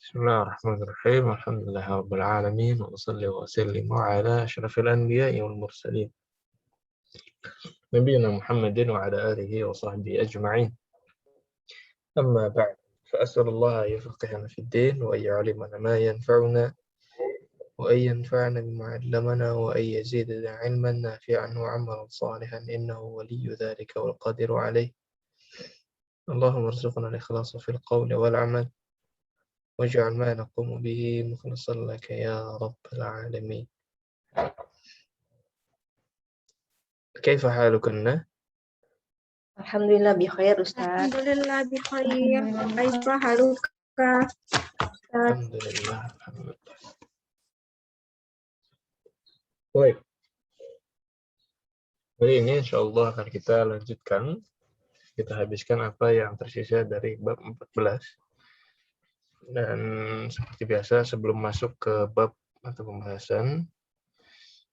Bismillahirrahmanirrahim. Alhamdulillahirabbil alamin wa shalli wa sallim ala asyrafil anbiya'i wal mursalin. Nabiyyina Muhammadin wa ala alihi wa sahbihi ajma'in. Amma ba'd. Fa'as'alullaha yufaqqihana fid din wa ya'limana ma yanfa'una wa an yanfa'ana bima 'allamana wa an yazidana 'ilman nafi'an wa 'amalan salihan innahu waliyyu dzalika wal qadiru 'alaih. Allahumma arzuqna al-ikhlasa fil qawli wal 'amal waj'al ma naqumu bihi mukhlishan laka ya rabbal 'alamin. Kaifa halukunna? Alhamdulillah bi khair Ustaz. Alhamdulillah bi khair. Kaifa haluka? Alhamdulillah. Baik. Hari ini insyaallah akan kita lanjutkan. Kita habiskan apa yang tersisa dari bab 14. Dan seperti biasa sebelum masuk ke bab atau pembahasan,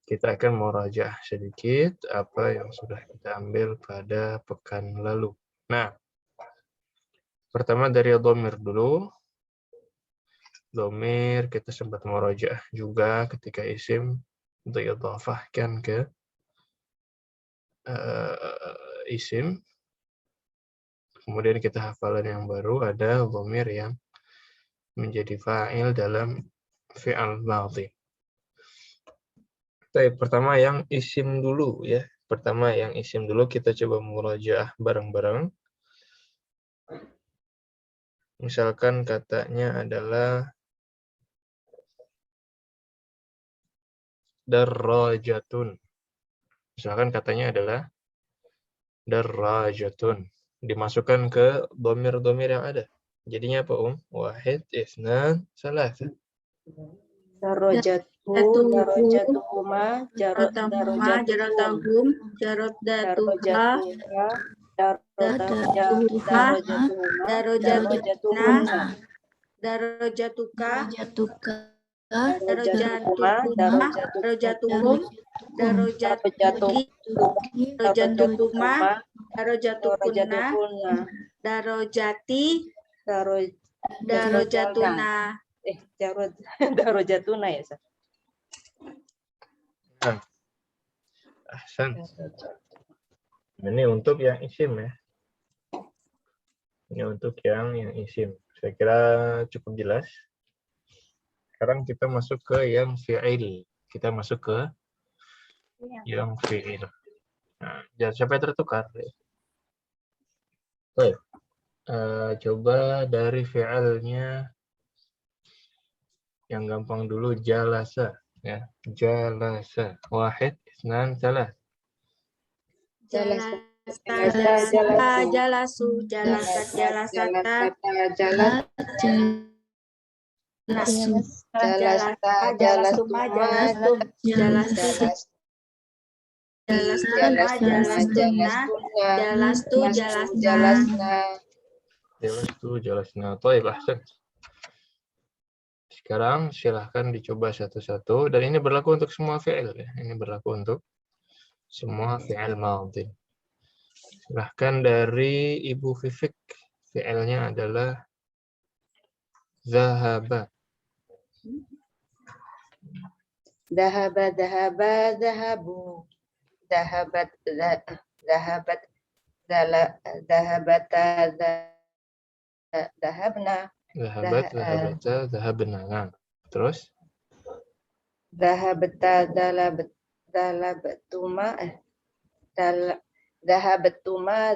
kita akan murajaah sedikit apa yang sudah kita ambil pada pekan lalu. Nah, pertama dari dhamir dulu. Dhamir kita sempat murajaah juga ketika isim untuk idhafahkan ke isim. Kemudian kita hafalan yang baru ada dhamir yang menjadi fa'il dalam fi'al madhi. Pertama yang isim dulu ya. Pertama yang isim dulu kita coba murajaah bareng-bareng. Misalkan katanya adalah darrajatun. Misalkan katanya adalah darrajatun. Dimasukkan ke dhamir-dhamir yang ada. Jadinya apa, Wahid, isnan, salasa. Darajatuhuma, Jaratahum, jaradatuha, darajatuka, darajatuhum, darajatutuma, darajatukuna, darajati, darajatuna. Darajatuna ya, Ustaz. Ahsan. Ini untuk yang isim ya. Ini untuk yang isim. Saya kira cukup jelas. Sekarang kita masuk ke yang fi'il. Kita masuk ke yang fi'il. Nah, jangan sampai tertukar. Baik. Coba dari fi'ilnya yang gampang dulu, jalasa. Ya. Jalasa. Wahid, isnan, salah. Jalasu, jalasat, jalasata, jalasuma, jalastum, jalastu, jalasna. Baik, ahsan. Sekarang silahkan dicoba satu-satu. Dan ini berlaku untuk semua fi'il. Ya. Ini berlaku untuk semua fi'il madhi. Silahkan dari Ibu Fifik. Fi'ilnya adalah zahaba. Dahaba, dahabu. Dahabata, dahabna. Dahabna. Nah, terus? Dahabata, dalabatuma,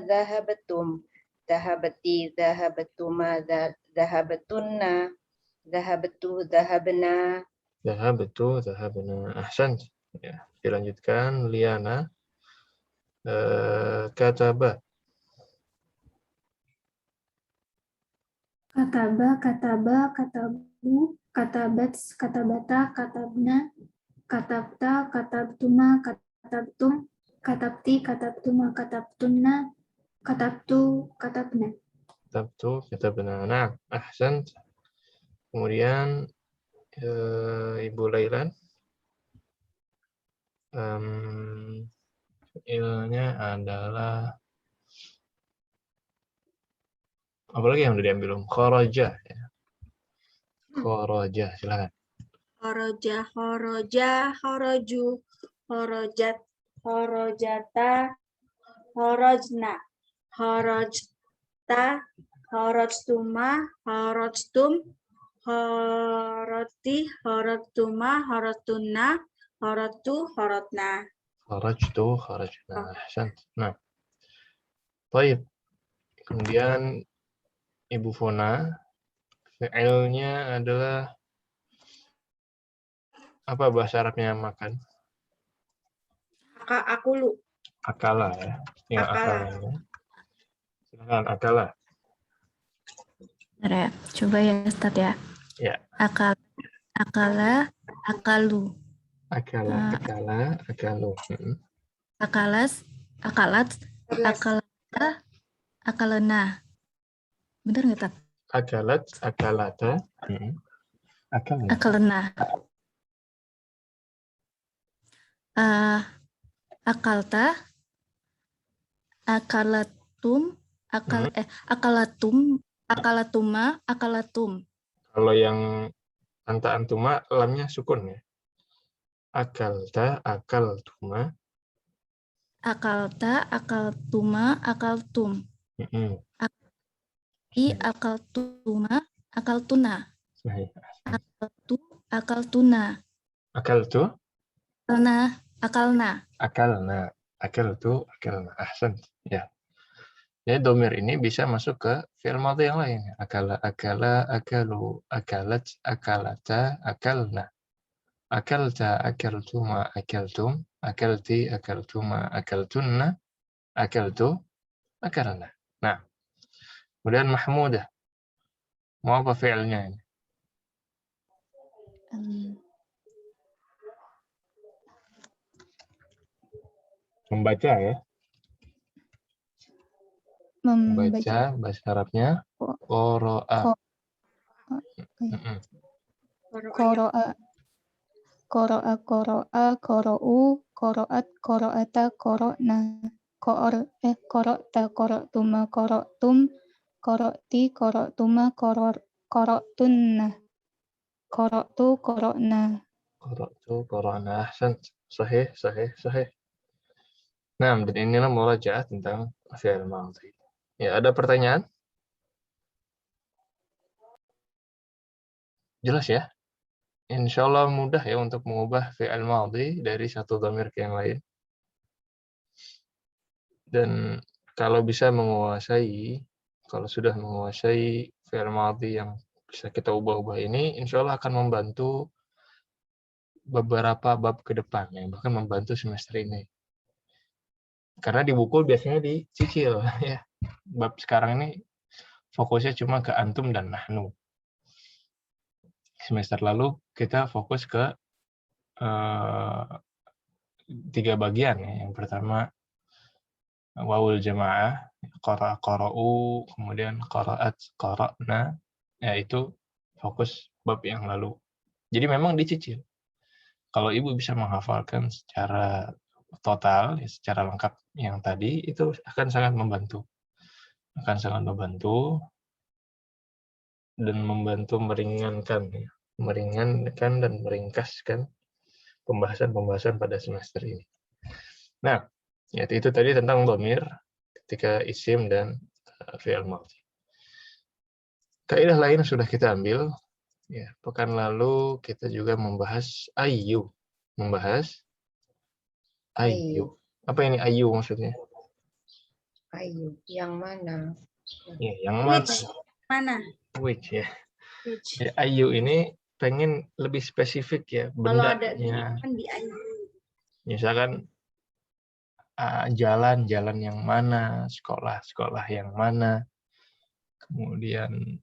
dahabatum. Dahabati, dahabatuma, dahabatunna. Dahabatu, dahabna. Dahabna. Ahsan. Ya, dilanjutkan Liana. Kataba. Katabu, katabat, katabata, katabna, katabta, katabtuma, katabtum, katabti, katabtuma, katabtunna, katabtu, katabna. Katabna. Nah, ahsan. Kemudian Ibu Lailan. Fi'ilnya adalah apalagi yang udah diambil? Kharaja. Ya. Khoroja, silakan. Khoroja, khoroja, khoroju, khorojat, khorojata, khorojna, khorojta, khorojtuma, khorojtum, khoroti, khorotuma, khorotunna, khorotu, khorotna. Kharajtu, kharajna. Ahsant. Nah, baik. Kemudian Ibu Fona, fi'ilnya adalah apa bahasa Arabnya makan? Akulu, Akala ya. Ya, akala. akala ya. Silakan akala. Bentar ya, coba ya Ustaz ya. Ya. Akala, akalu. Akala, akala, akalu. Akalas, akalat, akalata, akalena. Bener nggak, Tat? Akalat, akalata. Akalna. Akalena. Akalta, akalatum, akalatum, akalatuma, akalatum. Kalau yang anta antuma lamnya sukun ya. Akalta, akaltuma. Akalta, akaltuma, akaltum. Akaltuma, akaltuna. Akaltu, akaltuna. Akaltu? Akalna. Akalna. Akaltu, akalna. Ahsan. Ya. Jadi domir ini bisa masuk ke fi'il madhi yang lain. Akala, akala, akalu, akalat, akalata, akalna. Akalta, akaltuma, akaltum, akalti, akaltuma, akaltunna, akaltu, akalna. Nah, kemudian Mahmudah. Mau apa fi'ilnya ini? Membaca ya. Membaca bahasa Arabnya qara'a. Qara'a, qara'a, qara'a, qara'u, qara'at, qara'ata, qara'na. Qara'ta, qara'tuma, qara'tum, qara'ti, qara'tuma, qara'tunna. Qara'tu, qara'na. Qara'tu, qara'na. Ahsan. Sahih, sahih, sahih. Nah, dan inilah murajaah tentang fi'il madhi. Ya, ada pertanyaan? Jelas ya? Insya Allah mudah ya untuk mengubah fi'il madhi dari satu dhamir ke yang lain. Dan kalau bisa menguasai, kalau sudah menguasai fi'il madhi yang bisa kita ubah-ubah ini, insya Allah akan membantu beberapa bab ke depan, ya, bahkan membantu semester ini. Karena di buku biasanya dicicil, ya. Bab sekarang ini fokusnya cuma ke antum dan nahnu. Semester lalu kita fokus ke 3 bagian ya. Yang pertama wawul jamaah, qara'u, kemudian qara'at, qara'na, yaitu fokus bab yang lalu. Jadi memang dicicil. Kalau ibu bisa menghafalkan secara total, ya, secara lengkap yang tadi, itu akan sangat membantu. Akan sangat membantu dan membantu meringankan, ya. Meringankan dan meringkaskan pembahasan-pembahasan pada semester ini. Nah, yaitu itu tadi tentang dhamir ketika isim dan fi'il madhi. Kaidah lain sudah kita ambil. Ya, pekan lalu kita juga membahas ayyu. Membahas ayyu. Apa ini ayyu maksudnya? Ayyu, yang mana? Ya, yang mana? Mana? Which ya. Which? Ya, ayyu ini pengen lebih spesifik ya Kalau ada bendanya. kan di ayyu. Misalkan jalan-jalan yang mana, sekolah-sekolah yang mana, kemudian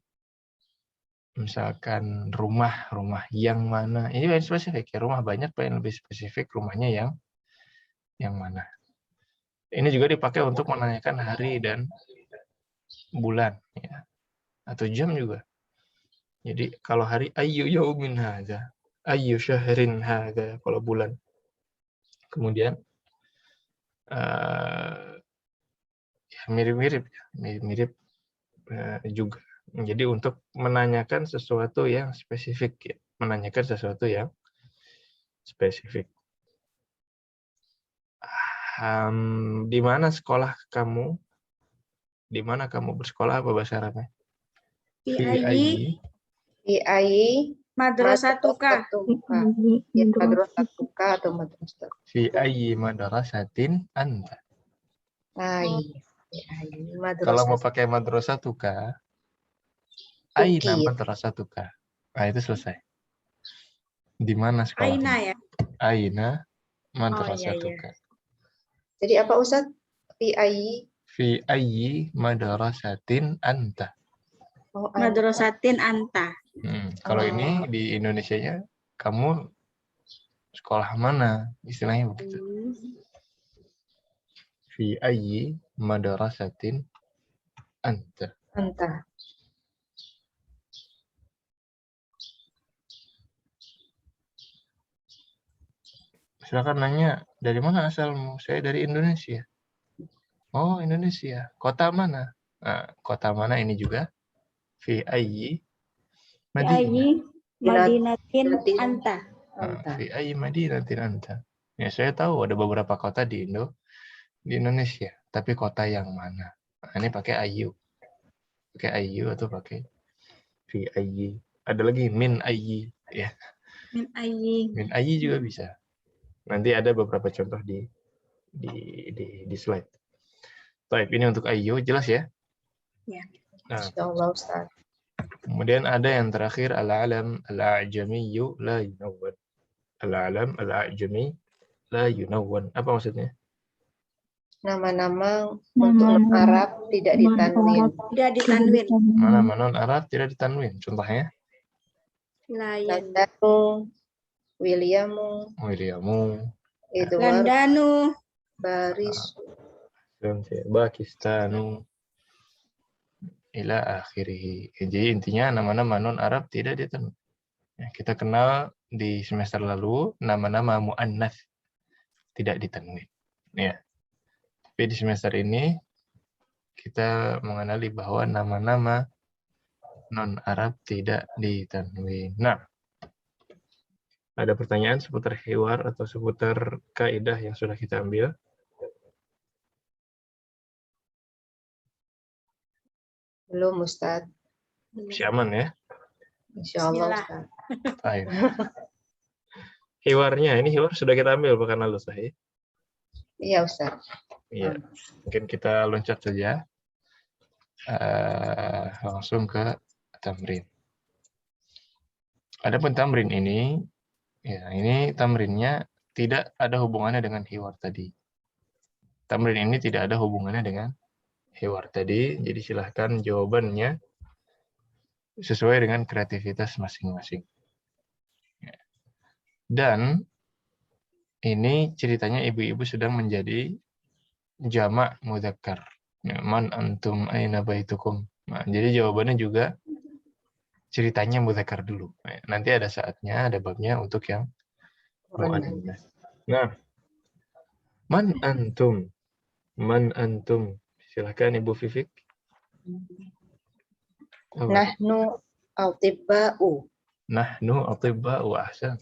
misalkan rumah yang mana. Ini yang spesifik ya, rumah banyak, pengen lebih spesifik rumahnya yang mana. Ini juga dipakai untuk menanyakan hari dan bulan ya, atau jam juga. Jadi kalau hari ayyu yaumin hadza, ayyu syahrin hadza kalau bulan. Kemudian ya, mirip-mirip juga. Jadi untuk menanyakan sesuatu yang spesifik, ya. Menanyakan sesuatu yang spesifik. Di mana sekolah kamu? Di mana kamu bersekolah? Apa bahasa Arabnya? Fi Fi ayyi ayyi Fi ayyi madrasatuka. madrasatuka. Ya, madrasatuka atau madrasatuka. fi ayyi madrasatin anta. Ayyi. Fi ayyi Kalau mau madrasatuka. pakai madrasatuka, Tuki. aina madrasatuka. Nah, itu selesai. Di mana sekolahmu? Aina ya. Aina Oh iya iya. madrasatuka. Jadi apa Ustaz? Fi ayyi. Fi ayyi madrasatin anta. Oh, Madrasatin anta. Kalau Oh. ini di Indonesianya, kamu sekolah mana? Istilahnya begitu. Fi ayyi madrasatin anta. Anta. Silakan nanya, dari mana asalmu? Saya dari Indonesia. Oh, Indonesia. Kota mana? Nah, kota mana ini juga? Fi ayyi Fi Madinah. ayyi madinatin anta. Anta. Fi ayyi madinatin anta. Ya, saya tahu ada beberapa kota di Indonesia, tapi kota yang mana? Nah, ini pakai ayyu. Pakai ayyu atau pakai fi ayyi. Ada lagi min ayyi, ya. Min ayyi. Min ayyi juga bisa. Nanti ada beberapa contoh di slide. Baik, ini untuk ayyu, jelas ya? Ya. Nah, Insyaallah Ustaz. kemudian ada yang terakhir al-alam al-a'jamiyyu la yunawwan. Al-alam al-a'jami la yunawwan. Apa maksudnya? Nama-nama untuk non Arab tidak ditanwin. Tidak ditanwin. Mana non Arab tidak ditanwin. Contohnya? Layan. Landanu, Williamu, Williamu, Edward, Landanu. Baris, Pakistanu, ila akhirih. Jadi intinya nama-nama non Arab tidak ditanwin. Ya, kita kenal di semester lalu nama-nama muannats tidak ditanwin. Ya. Tapi di semester ini kita mengenali bahwa nama-nama non Arab tidak ditanwin. Nah, ada pertanyaan seputar hiwar atau seputar kaidah yang sudah kita ambil? belum Ustaz. Masih aman ya? Insyaallah Bismillah. Ustaz. Baik. Hiwarnya, ini hiwar sudah kita ambil pekan lalu, Sahih? Iya Ustaz. Iya. Mungkin kita loncat saja langsung ke tamrin. Adapun tamrin ini, ya ini tamrinnya tidak ada hubungannya dengan hiwar tadi. Tamrin ini tidak ada hubungannya dengan hiwar tadi, jadi silahkan jawabannya sesuai dengan kreativitas masing-masing. Dan ini ceritanya ibu-ibu sedang menjadi jamak mudzakkar. Man antum aina baitukum. Nah, jadi jawabannya juga ceritanya mudzakkar dulu. Nanti ada saatnya, ada babnya untuk yang muannats. Nah, man antum. Man antum. Silahkan Ibu Fifik. Nahnu atibba'u. Nahnu atibba'u ahsan.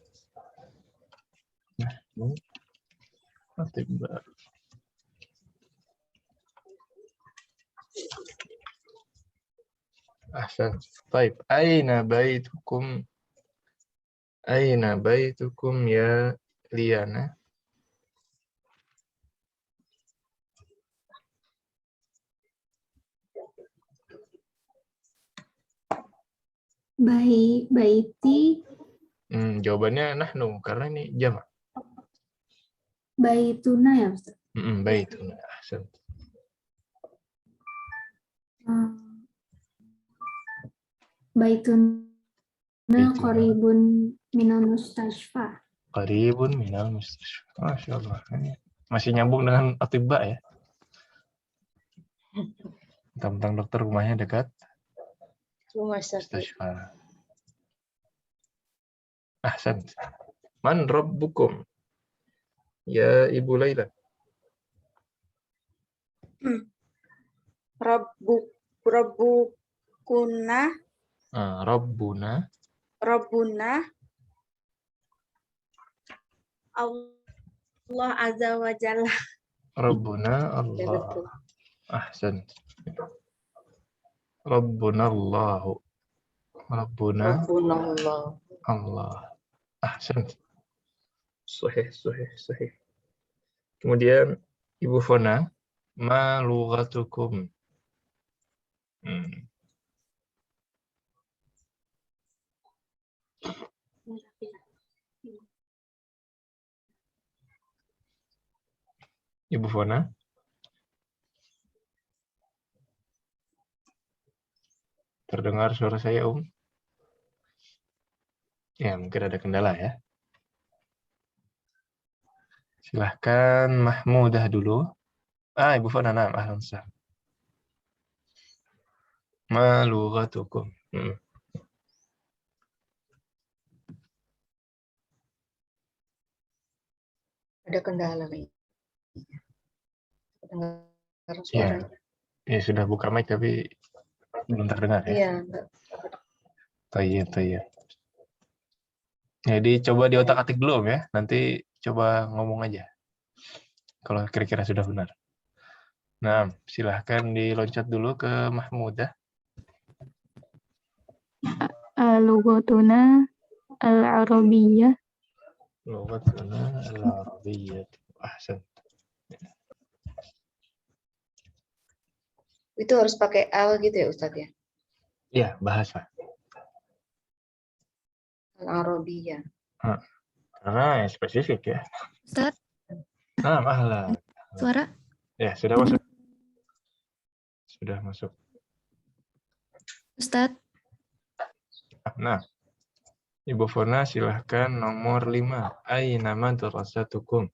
Nahnu atibba'u. Ahsan. Baik. Aina baitukum? Aina baitukum ya Liana? Baiti, Jawabannya nahnu karena ini jamak. baituna ya Ustaz. Baituna. Ahsan. Baituna qaribun minal mustashfa. Qaribun minal mustashfa. Masya Allah. Masih nyambung dengan atibba ya. Tentang dokter rumahnya dekat Rumah sakit. mustashfa. Ahsan. Man rabbukum? Ya Ibu Laila. Rabbuk Rabbukuna, Rabbuna. Rabbuna, Allah Azza wa Jalla. Rabbuna Ya, Allah. betul. Ahsan. Rabbuna Allahu. Rabbuna Rabbunallah. Allah. Ahsan. Sahih, sahih, sahih. Kemudian Ibu Fona, ma lughatukum. Ibu Fona. Terdengar suara saya, Ya, mungkin ada kendala ya. Silahkan Mahmudah dulu. Ibu Fona, na'am, ahlan sahlan. Ma lughatukum. Ada kendala nih. Dengar Ya, suaranya. ya sudah buka mic tapi belum terdengar ya. Iya, enggak. Tayyib. Jadi coba di otak-atik belum ya. Nanti coba ngomong aja. Kalau kira-kira sudah benar. Nah, silahkan diloncat dulu ke Mahmudah. Lughatuna al-arabiyyah. Lughatuna al-arabiyyah. Ahsan. Itu harus pakai al gitu ya Ustadz ya? Iya, bahasa. Al-Arabiyah. Karena yang spesifik ya. Ustaz, Nah, ahlan. suara? Ya, sudah masuk. Sudah masuk. Ustaz, Nah, Ibu Fona silahkan nomor 5. Aina madrasatukum.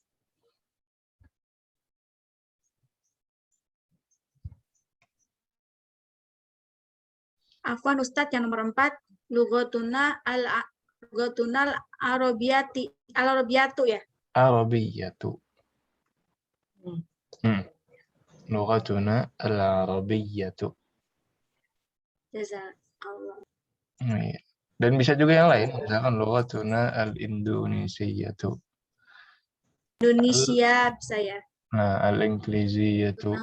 Afwan Ustadz yang nomor 4, Lughatuna al-Arabiyatu ya. Arabiyatu. Lughatuna al-Arabiyatu. Jazakallah. Iya. Dan bisa juga yang lain, misalkan lughatuna al-Indonesiyatu. Indonesia bisa ya. Nah, al-Inggrisiyatu.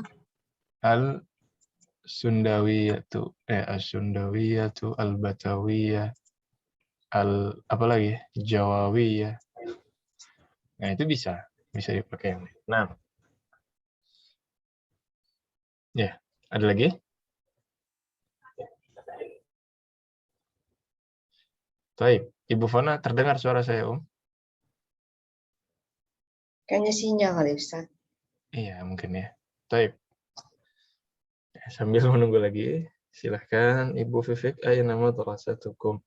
Al-Sundawiyatu. Al-Sundawiyatu, al-Batawiyah, apa lagi? Jawawiyah. Nah, itu bisa dipakai. Nah. Ya, ada lagi? Baik, Ibu Fona terdengar suara saya, Kayaknya sinyal kali Ustadz. Iya, mungkin ya. Baik. Sambil menunggu lagi, silahkan Ibu Vivik, aina madrasatukum.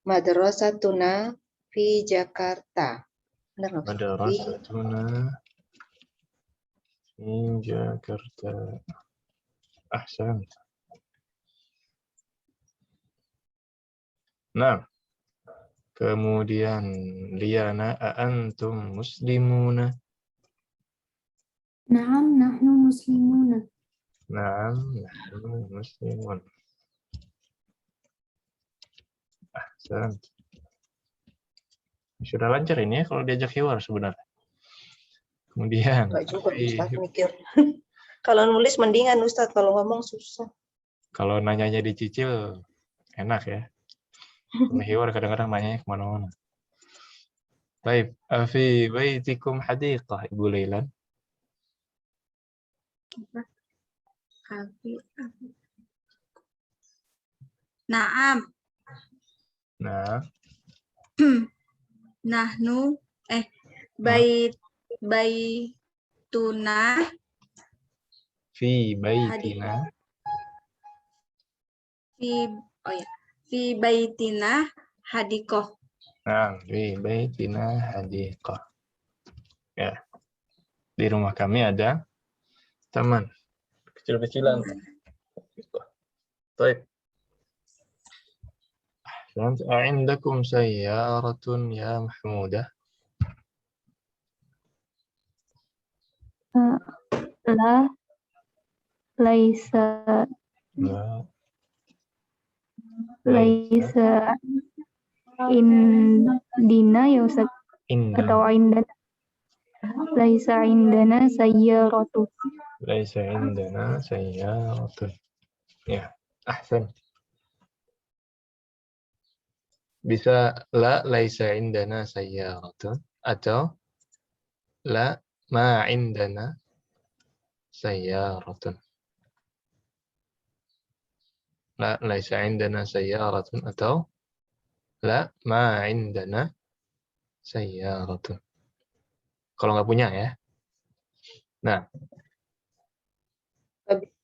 Madrasatuna fi Jakarta. Benar nggak? Madrasatuna fi Jakarta. Ahsan. Nah, kemudian Liana, antum muslimuna? Naam, nahnu muslimuna. Naam, nahnu muslimun. Ahsan. Sudah lancar ini ya kalau diajak hiwar sebenarnya. Kemudian Enggak juga Ustadz mikir. Kalau nulis mendingan Ustadz, kalau ngomong susah. kalau nanyanya dicicil enak ya. Kalau hiwar kadang-kadang nanyanya kemana-mana. Baik, fi baitikum hadiqah, Ibu Lailan. Naam. Nah, Nahnu baituna fi baitina. Fi baitina hadikoh. Nah, fi baitina hadiqah. Ya. Di rumah kami ada taman kecil-kecilan. Baik. A'indakum sayyaratun ya Mahmudah? La laisa La, laisa indina ya Ustaz atau indana. indana laisa indana sayyaratu. Laisa indana sayyaratun. Ya, ahsan. Bisa la laisa indana sayyaratun atau la ma indana sayyaratun. La laisa indana sayyaratun atau la ma indana sayyaratun. Kalau nggak punya ya. Nah,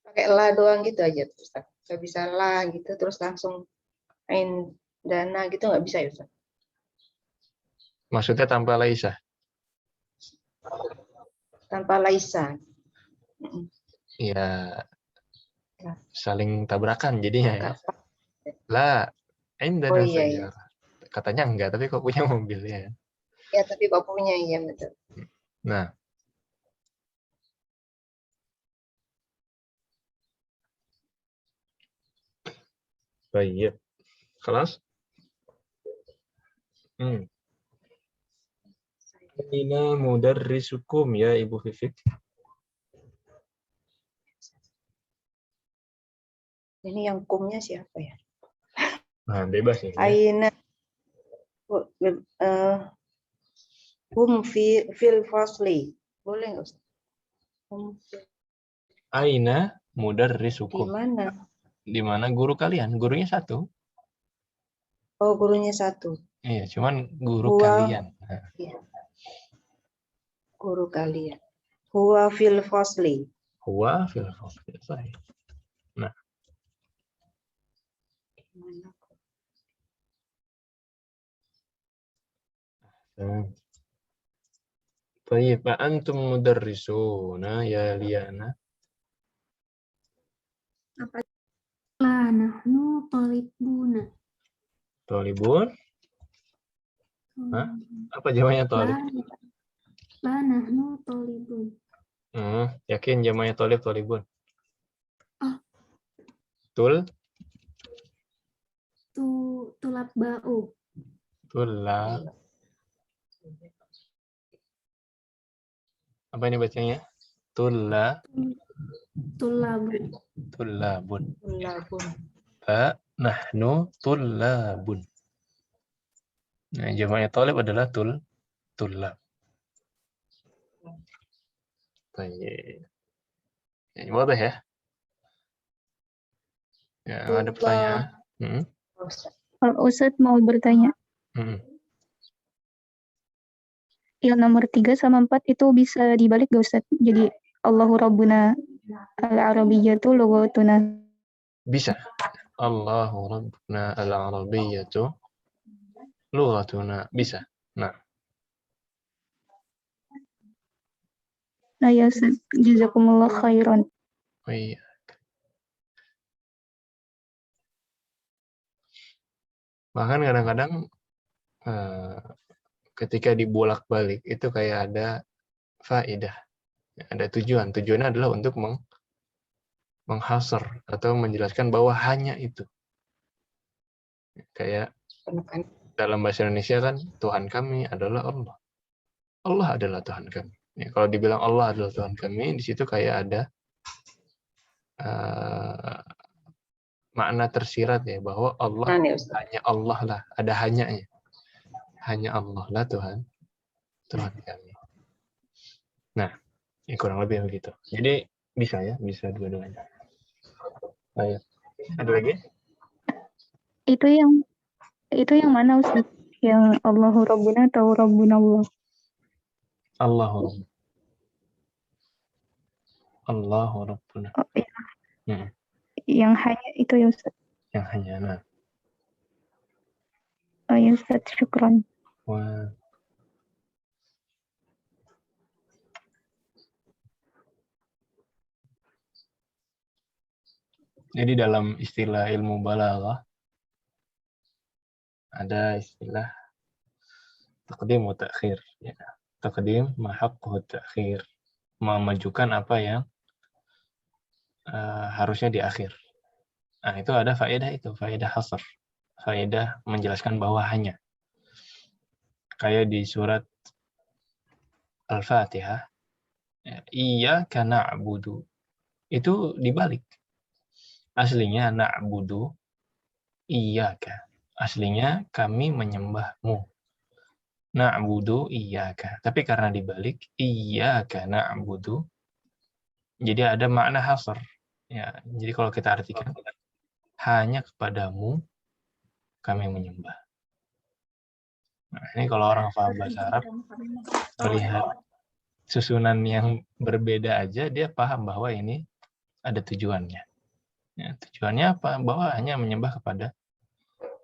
Pakai la doang gitu aja Ustaz. Nggak bisa la gitu terus langsung main dana gitu nggak bisa ya Ustaz. maksudnya tanpa laisa. Tanpa laisa. Ya, Ya. saling tabrakan jadinya ya. Nggak pas. La Oh indana iya ya. sayyarah. Katanya enggak, tapi kok punya mobil ya. Ya tapi bapaknya iya betul. Nah, baik. Kelas? Aina mudarrisukum ya Ibu Fifik. Ini yang kumnya siapa ya? Nah, bebas ya. Aina hum fil fasli. Boleh nggak Ustaz? Aina Di mudarrisukum. mana? Di mana guru kalian? Gurunya satu. Oh, gurunya satu. Iya, cuman guru Huwa, kalian. Nah, ya, guru kalian. Huwa fil fasli. huwa fil fasli. Sahih. Nah, baik, Pak antum mudarrisuna ya Liana. Apa? La nahnu talibuna. Tolibun. Hah? Apa jawabannya La, tolib? la nahnu talibun. Yakin jawabannya tolib tolibun. Ah. Tul, Tulab ba'u. tulla. Apa ini bacanya? Tulla, Tulabu. tullabun. Tulabun. Fa nahnu tullabun. Nah, jawabannya tolib adalah tullab. Baik. Ini wadah ya? Ya, ada pertanyaan? Kalau Ustaz mau bertanya, yang nomor 3 sama 4 itu bisa dibalik gak Ustaz? Jadi Allahu Rabbuna al-Arabiyyatu lughatuna. Bisa. Allahu Rabbuna al-Arabiyyatu lughatuna. Bisa. Nah, Nah ya Ustaz, jazakumullah khairan. oh iya. Bahkan kadang-kadang ketika dibolak-balik itu kayak ada faedah. Ada tujuan. Tujuannya adalah untuk menghasar atau menjelaskan bahwa hanya itu. Kayak dalam bahasa Indonesia kan Tuhan kami adalah Allah. Allah adalah Tuhan kami. Ya, kalau dibilang Allah adalah Tuhan kami, di situ kayak ada makna tersirat ya bahwa Allah hanya Allah lah, ada hanyanya. Hanya Allah lah Tuhan kami. Nah, ya kurang lebih begitu. Jadi bisa ya, bisa dua-duanya. Ayo. Ada lagi? Itu yang mana Ustaz? Yang Allahu Rabbuna atau Rabbuna Allah? Allahu Rabbuna. Allahu Rabbuna. Oh, ya. Yang hanya itu ya Ustaz. Yang hanya. Nah. Oh ya Ustaz, syukran. Wah. Jadi dalam istilah ilmu balaghah ada istilah taqdim wa ta'khir. Ya. Taqdim ma haqquhu ta'khir. Memajukan apa yang harusnya di akhir. Nah, itu ada faedah hasr. Faedah menjelaskan bahwa hanya. Kayak di surat Al-Fatihah, iyyaka na'budu. Itu dibalik. Aslinya na'budu iyyaka. Aslinya kami menyembahmu. Na'budu iyyaka. Tapi karena dibalik iyyaka na'budu, jadi ada makna hasr. Ya, jadi kalau kita artikan hanya kepadamu kami menyembah. Nah, ini kalau orang paham bahasa Arab melihat susunan yang berbeda aja dia paham bahwa ini ada tujuannya. Ya, tujuannya apa? Bahwa hanya menyembah kepada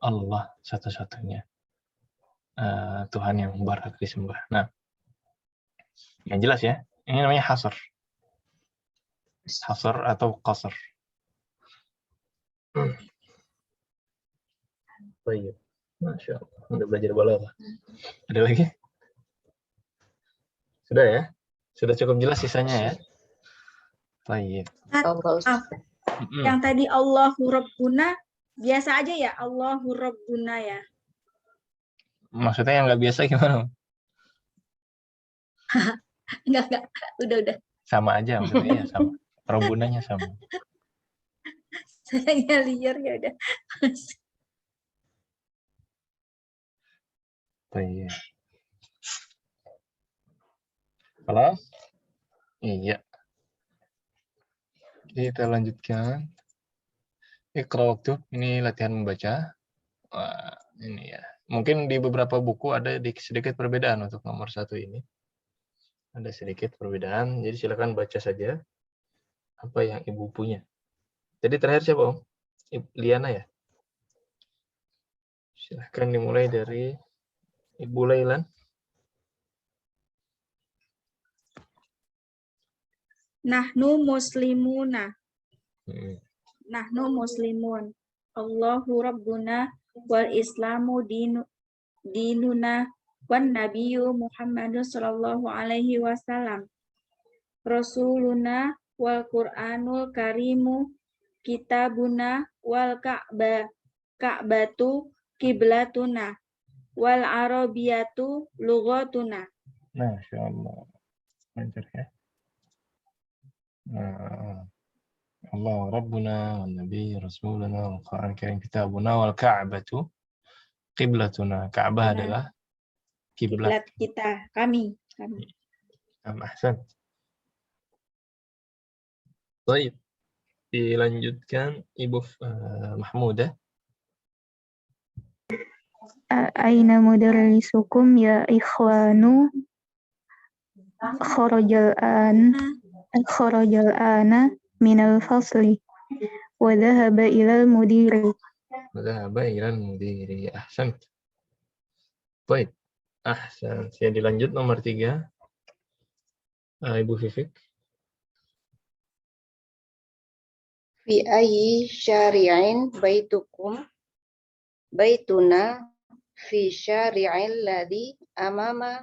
Allah satu-satunya Tuhan yang berhak disembah. Nah, yang jelas ya, ini namanya hasr. Hasr atau qasr. Baik. Masya Allah. Udah belajar balaghah. Ada lagi? Sudah ya? Sudah cukup jelas sisanya ya? Baik. Allah Ustaz. Yang tadi Allahu Rabbuna, biasa aja ya, Allahu Rabbuna ya. Maksudnya yang nggak biasa gimana? Enggak, udah. Sama aja maksudnya ya sama. Robunanya sama. Saya liar ya udah. Baik. Kelas? Iya. Kita lanjutkan. Iqra waktu. Ini latihan membaca. Wah, ini ya. Mungkin di beberapa buku ada sedikit perbedaan untuk nomor 1 ini. Ada sedikit perbedaan. Jadi silakan baca saja apa yang Ibu punya. Jadi terakhir siapa, Om? Liana ya? Silahkan dimulai dari Ibu Lailan. Nahnu muslimuna. Hmm. Nahnu muslimun. Allahu Rabbuna wal Islamu dinuna wan Nabiyyu Muhammadun sallallahu alaihi wasallam. Rasuluna wal Qur'anul Karimu kitabuna wal Ka'batu kiblatuna wal Arabiyatu lughatuna. Masya Allah. Lancar ya. Allah Rabbuna wal Nabi Rasuluna wal Quran Karim kitabuna wal Ka'batu qiblatuna. Ka'bah adalah kiblat kita, kami. Ahsan. Baik. Dilanjutkan Ibu Mahmudah. Aina mudarrisukum ya ikhwanu kharajal ana minal fasli wa dhahaba ilal mudiri. Dhahaba ilal mudiri. Ahsan. Baik. Ahsan. Saya dilanjut nomor 3. Ibu Fifik. Fi ayyi syari'in baituna fi syari'il ladzi amama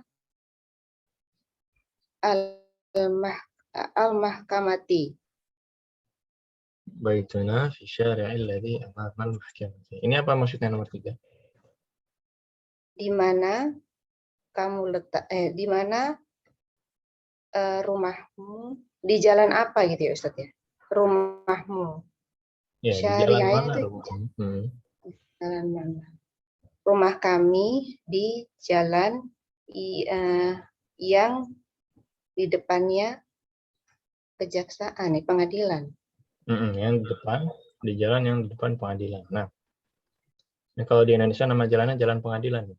al-mahkamati. Baituna fi syari'il ladzi amama al-mahkamati. Ini apa maksudnya nomor 3? Di mana kamu di mana rumahmu, di jalan apa gitu ya Ustaz ya? Rumahmu. Ya, di jalan mana rumahmu? Jalan mana? Rumah kami di jalan yang di depannya kejaksaan, pengadilan. Yang di depan, di jalan yang di depan pengadilan. Nah, kalau di Indonesia nama jalannya jalan pengadilan.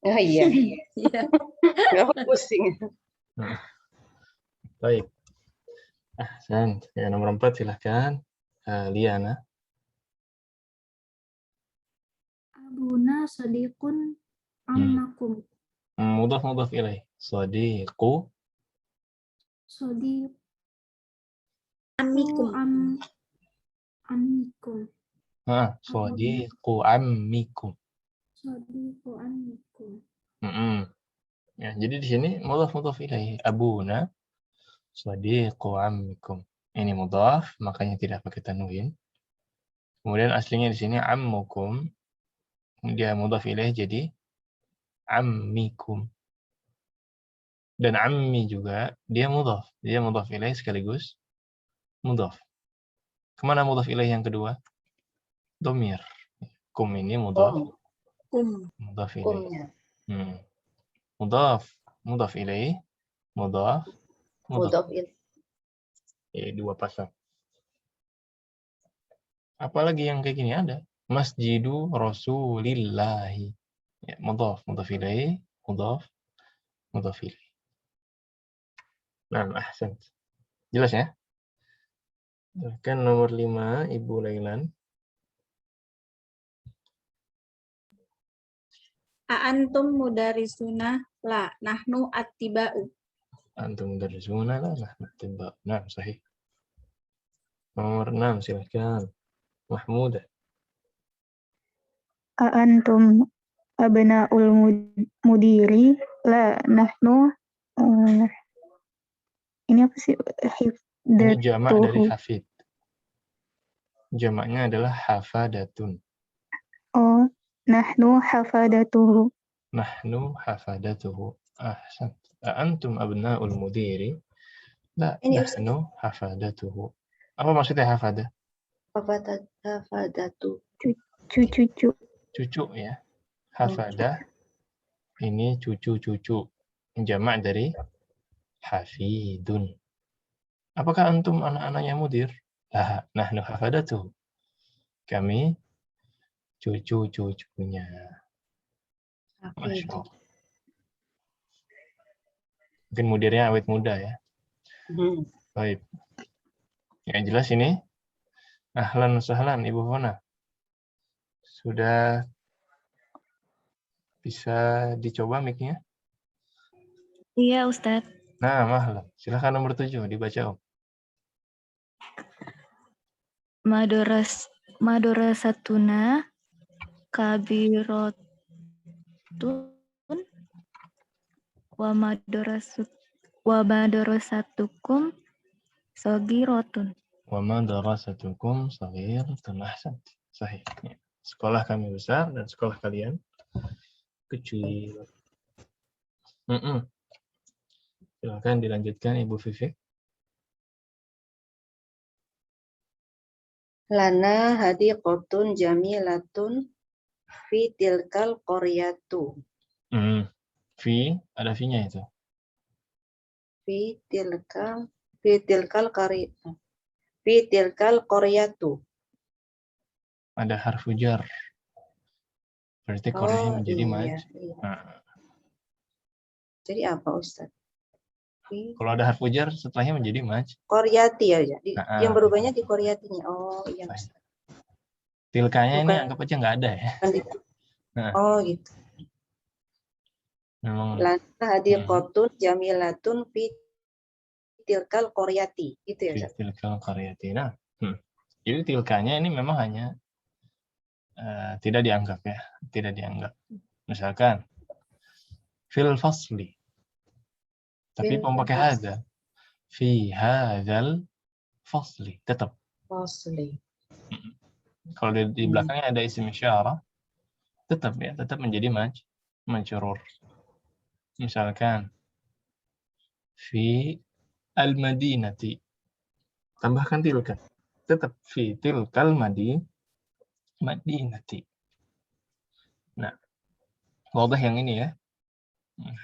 Oh iya. Nggak pusing. Baik. Ahsan. Ya, nomor 4 silahkan. Liana. Abuna sadiqun ammakum. Mudhaf ilaih. Sadiqu. Sadiq. Amikum. Amikum. Sadiqu ammikum. Sadiqu amikum. Ya, jadi di sini mudhaf ilaih. Abuna sadiqu ammikum. Ini mudhaf, makanya tidak pakai tanwin. Kemudian aslinya di sini ammukum. Dia mudhaf ilaih jadi ammikum. Dan ammi juga dia mudhaf. Dia mudhaf ilaih sekaligus mudhaf. Kemana mudhaf ilaih yang kedua? Domir. Kum ini mudhaf. Mudhaf ilaih. Kumnya. Mudhaf ilaih. Mudhaf. Mudhaf ilaih. Dua pasang. Apalagi yang kayak gini ada. Masjidu Rasulillahi. Ya, mudhaf ilaih, mudhaf ilaih. Nah, ahsan. Jelas ya? Kan nomor 5, Ibu Lailan. Antum mudarisuna la nahnu attiba'u. Antum mudarisuna la nahnu attiba'u. Nah, sahih. Nomor 6, silakan. Mahmudah. Antum abna'ul mudiri la nahnu ini apa sih? Ini jamak dari Hifdatuhu. hafid. Jamaknya adalah hafadatun. Oh, nahnu hafadatuhu. Nahnu hafadatuhu. Ahsan. Antum abna'ul mudiri la Ini Ustaz. nahnu hafadatuhu. Apa maksudnya hafadah? Hafadatu. Cucu. Cucu ya. Hafadah ini cucu-cucu. Jamak dari hafidun. Apakah antum anak-anaknya mudir? Lah, nahnu hafadatuhu. Kami cucu-cucunya. Masya Allah. Mungkin mudirnya awet muda ya. Baik. Yang jelas ini. Ahlan sahlan Ibu Fona. Sudah bisa dicoba mic-nya? Iya, Ustadz. Nah, mahlan. Silakan nomor 7 dibaca, Om. Madrasatuna kabiratun wa madrasatukum sagiratun. Wa madrasatukum saghiratun. Ahsan. Sahih. Ya. Sekolah kami besar dan sekolah kalian kecil. Silakan dilanjutkan Ibu Vivi. Lana hadiqatun jamilatun fi tilkal qaryatu. Fi, ada fi-nya itu. Fi tilkal qaryatu. Ada harfu jar. Berarti Koreanya menjadi maj. Iya. Nah, Jadi apa Ustaz? kalau ada harfu jar setelahnya menjadi maj. Qaryati ya. Jadi Nah, yang berubahnya di qaryatinya. Oh iya Ustaz. Tilkanya ini Bukan. anggap aja nggak ada ya. Nah. Oh gitu. Memang. Lana hadiqatun jamilatun fi tilkal qaryati. Gitu ya Ustaz. Tilkal qaryati. Nah, jadi tilkanya ini memang hanya tidak dianggap ya, tidak dianggap. Misalkan fil fasli. Tapi pemakai hadza. Fi hadzal fasli tetap. Fasli. Kalau di belakangnya ada isim isyarah, tetap ya, tetap menjadi majrur. Misalkan fi al-madinati. Tambahkan tilka. Tetap fi tilkal madinati. Nah, wadah yang ini ya.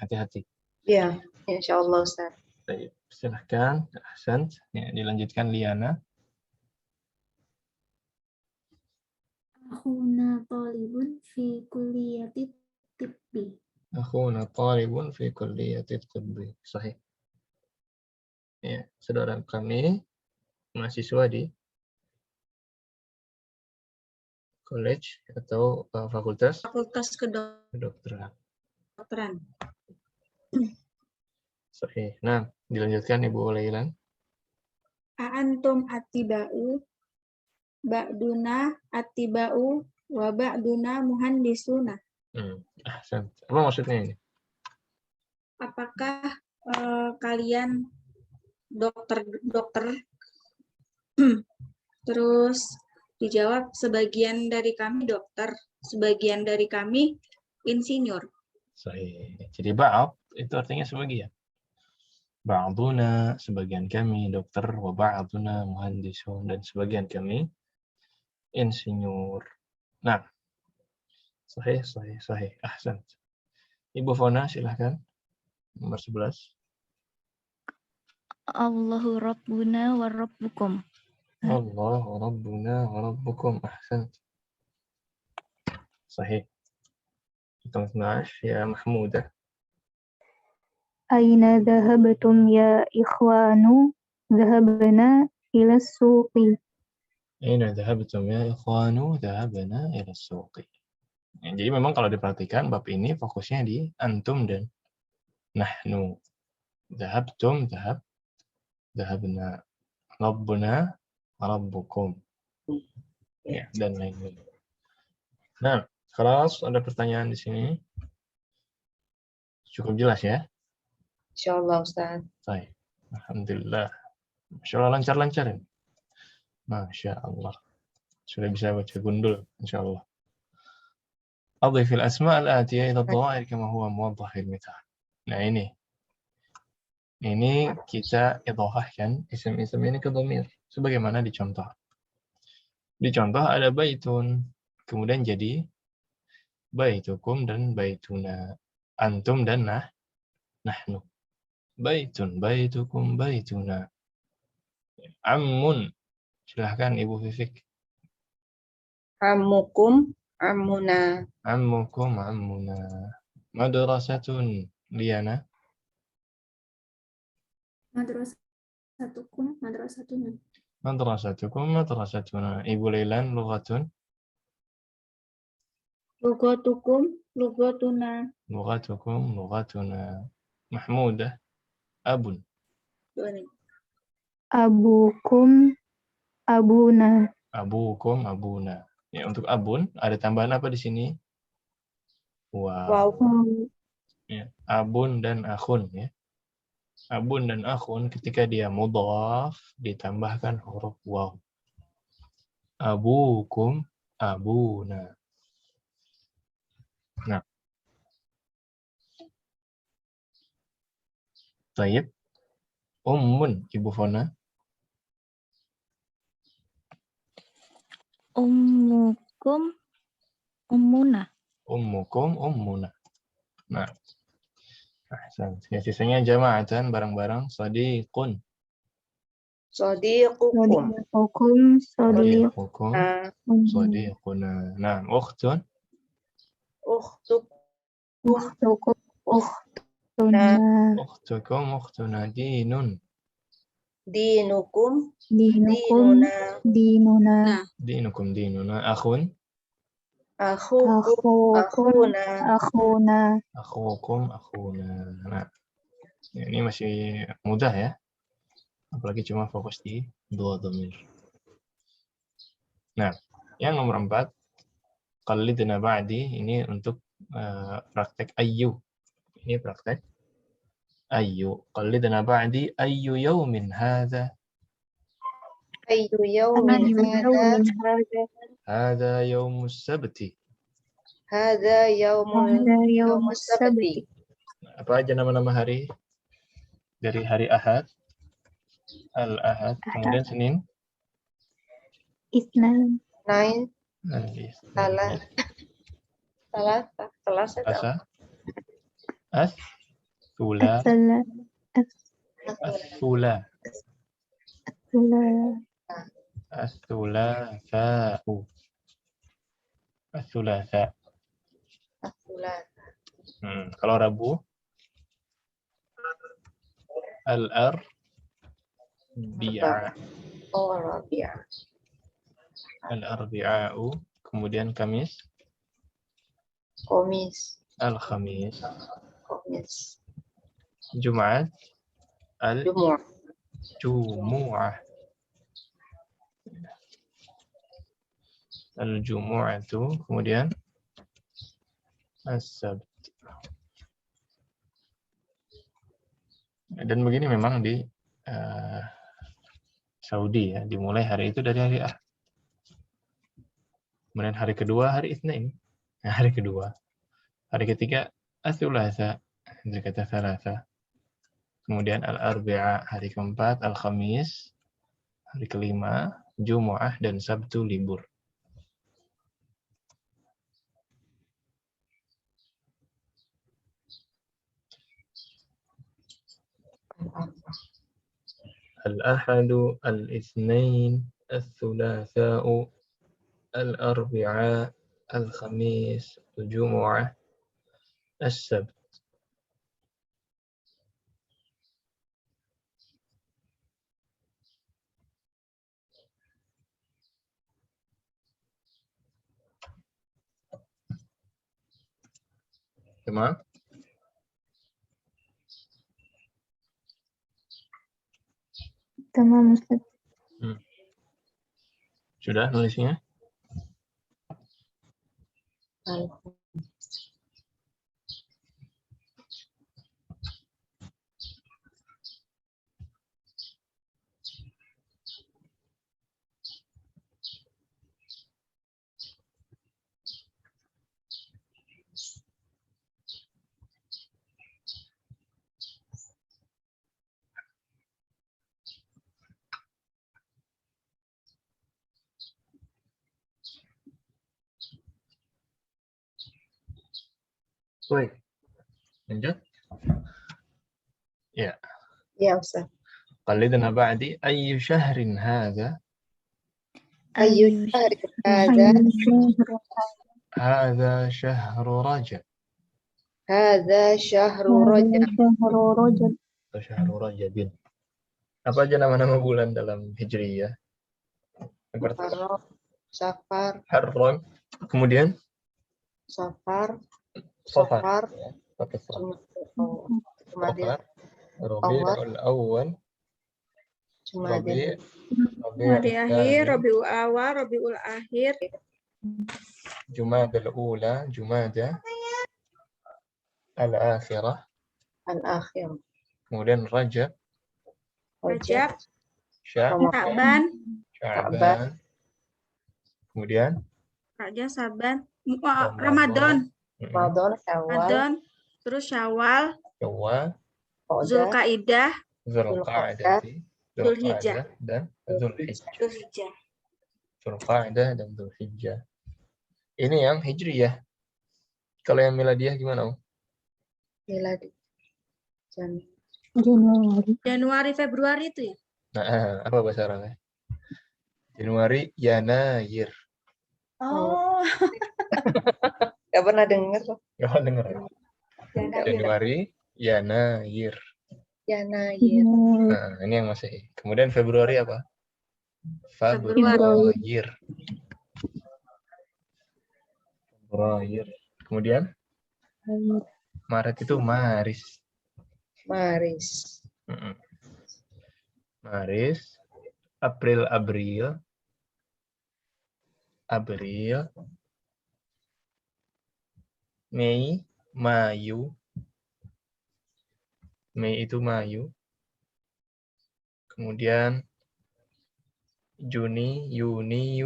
Hati-hati. Iya, insyaallah Ustaz. Baik, silahkan. Ahsan. Ya, dilanjutkan Liana. Akhuna talibun fi kulliyati tibbi. Akhuna talibun fi kulliyati tibbi. Sahih. Ya, saudara kami mahasiswa di college atau fakultas kedokteran. Sahih. Nah, dilanjutkan Ibu Lailan. Antum attiba'u ba'duna attiba'u wa ba'duna muhandisuna. Ahsan. Apa maksudnya ini? Apakah kalian dokter Terus dijawab sebagian dari kami dokter, sebagian dari kami insinyur. Sahih. Jadi ba'd itu artinya sebagian. Ba'duna, sebagian kami dokter, wa ba'duna muhandisun, dan sebagian kami insinyur. Nah, sahih, sahih, sahih. Ahsan. Ibu Fona, silahkan. Nomor 11. Allahu Rabbuna wa Rabbukum. Allah Rabbuna wa Rabbukum. Ahsan. Sahih. Hitung 12 ya Mahmudah. Aina dhahabtum ya ikhwanu? Dhahabna ila suqi. Aina dhahabtum ya ikhwanu? Dhahabna ila suqi. Ya, jadi memang kalau diperhatikan bab ini fokusnya di antum dan nahnu. Dhahabtum, dhahabna. Rabbuna, Rabbukum. Ya, dan lain-lain. Nah, kalau ada pertanyaan di sini, cukup jelas ya? Insyaallah Ustaz. Baik. Alhamdulillah. Masya Allah lancar-lancar ini. Masya Allah. Sudah bisa baca gundul, insya Allah. أضف الأسماء الآتية إلى الضمائر كما هو موضح في المثال. Nah ini kita idhofahkan isim-isim ini ke dhamir sebagaimana dicontoh. Dicontoh ada baitun, kemudian jadi baitukum dan baituna, antum dan nahnu. Baitun, baitukum, baituna. Ammun, silahkan Ibu Fifik. Ammukum, ammuna. Ammukum, ammuna. Madrasatun, Liana. Madrasatukum, madrasatuna. Madrasatukum, madrasatuna. Ibu Leilan, lughatun. Lugatukum, lugatuna. Lughatukum, lughatuna. Mahmudah, abun. Abukum, abuna. Abukum, abuna. Ya, untuk abun ada tambahan apa di sini? Wow. Ya, abun dan akhun ya. Abun dan akhun ketika dia mudhaf ditambahkan huruf waw. Abukum, abuna. Nah. Tayyib. Ummun, Ibu Fona. Ummukum, ummuna. Ummukum, ummuna. Nah. Ya, sisanya jama'atan barang-barang sadiqun. Sadiqukum. Sadiqukum, Sadiqukum, sadiquna. Nah, ukhtun. Ukhtukum. ukhtukum, ukhtuna. Ukhtukum, ukhtuna. Dinun. Dinukum. Dinukum, dinuna. Dinukum, dinuna. Akhun. Akhukum. Akhuna. Akhuna. Akhukum, akhuna. Nah, ini masih mudah ya. Apalagi cuma fokus di dua dhamir. Nah, yang nomor 4. Qallidna ba'di, ini untuk praktek ayyu. Ini praktek ayyu. Qallidna ba'di ayyu yawmin hadha. Ayyu yawmin hadha. Hadha yawmus sabti. Hadha yawmus sabti. Apa aja nama-nama hari? Dari hari Ahad. Al-Ahad. Kemudian Senin. Isnan. Nine. Salah. Selasa. As-Sula. As-Sula. As-Thulatha. As-Thulatha. Kalau Rabu, Al-Arbi'a. Al-Arbi'a'u. Kemudian Kamis. Komis. Al-Khamis. Jumat. Al-Jumu'ah. Al-Jumu'atu. Kemudian As-Sabt. Dan begini memang Saudi ya, dimulai hari itu dari hari Ahad. Kemudian hari kedua hari Itsnain. Nah, hari kedua. Hari ketiga Ats-Tsulatsa, dari kata Tsalatsa. Kemudian Al-Arbi'a, hari keempat Al-Khamis, hari kelima Jumu'ah dan Sabtu libur. Al-Ahadu, Al-Itsnain, Ats-Tsulatsa'u, Al-Arbi'a, Al-Khamis, Al-Jumu'ah, As-Sabt. Gimana? Tamam Ustaz. Sudah nulisnya? Baik. Lanjut. Ya. Ya, Ustaz. قلدنا بعدي أي شهر هذا؟ Ayu syahri hadza هذا شهر رجب. syahru Rajab. Atau شهر رجب. Apa aja nama-nama bulan dalam Hijriyah? Yang pertama, Muharram, Safar, Harram. Kemudian Safar, Safar. Safar, Ya, pakai Safar. Kemudian Rabiul Awwal, Jumadil Rabiul Akhir, Rabiul Awal, Rabiul Akhir, Jumadal Ula, Jumada Al-Akhirah, al-akhir. kemudian Rajab, Rajab, Ramadan, Sya'ban, kemudian Rajab, Saban, Ramadan, Ramadan, Syawal, Ramadan, terus Syawal, Syawal, Zulkaidah, Zulqa'dah, Dzulhijjah. dan Dzulhijjah. Dzulhijjah. Zulqa'dah dan Dzulhijjah. Ini yang Hijriyah. Kalau yang Miladiyah gimana, Om? miladi. Januari, Februari itu ya? Nah, apa bahasa Arabnya? Januari, Yanayir. Oh, Gak pernah dengar loh. Gak pernah dengar ya? Januari, Yanayir. Yanayir. Nah, ini yang Masehi. Kemudian Februari apa? Februari. Februari. Kemudian Maret itu Maris. Maris. Maris. April, Mei, Mayu. Mei itu Mayu. Kemudian Juni, Yuni,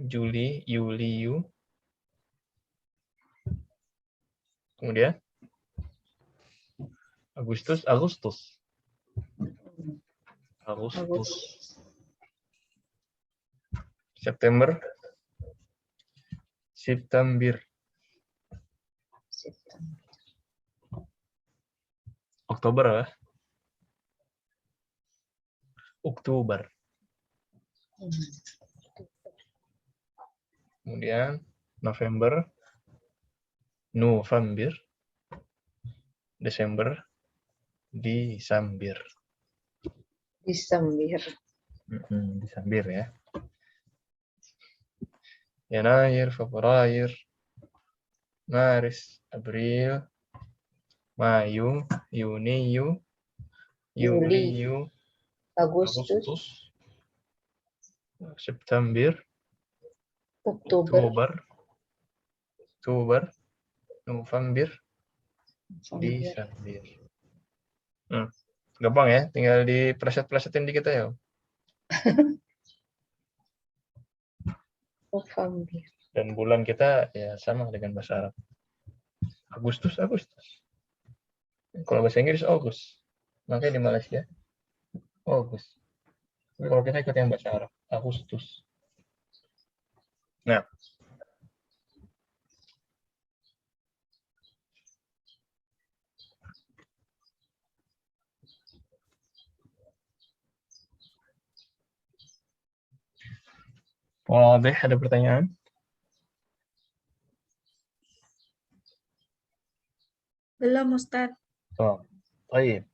Juli, Yuli, kemudian Agustus. September, Oktober ya? Oktober. Kemudian November, Desember, Desember ya. Yanair, Februari, Maris, April, Mayu, Yuni, Yuli, Agustus, September, Oktober, November, Desember. Gampang ya, tinggal dipreset-presetin dikit aja. November. Dan bulan kita ya sama dengan bahasa Arab. Agustus. Kalau bahasa Inggris August. Makanya di Malaysia August. Tapi kalau kita ikut yang bahasa Arab, Agustus. Nah, Wadih, ada pertanyaan? Belum, Ustadz. Oh, baik.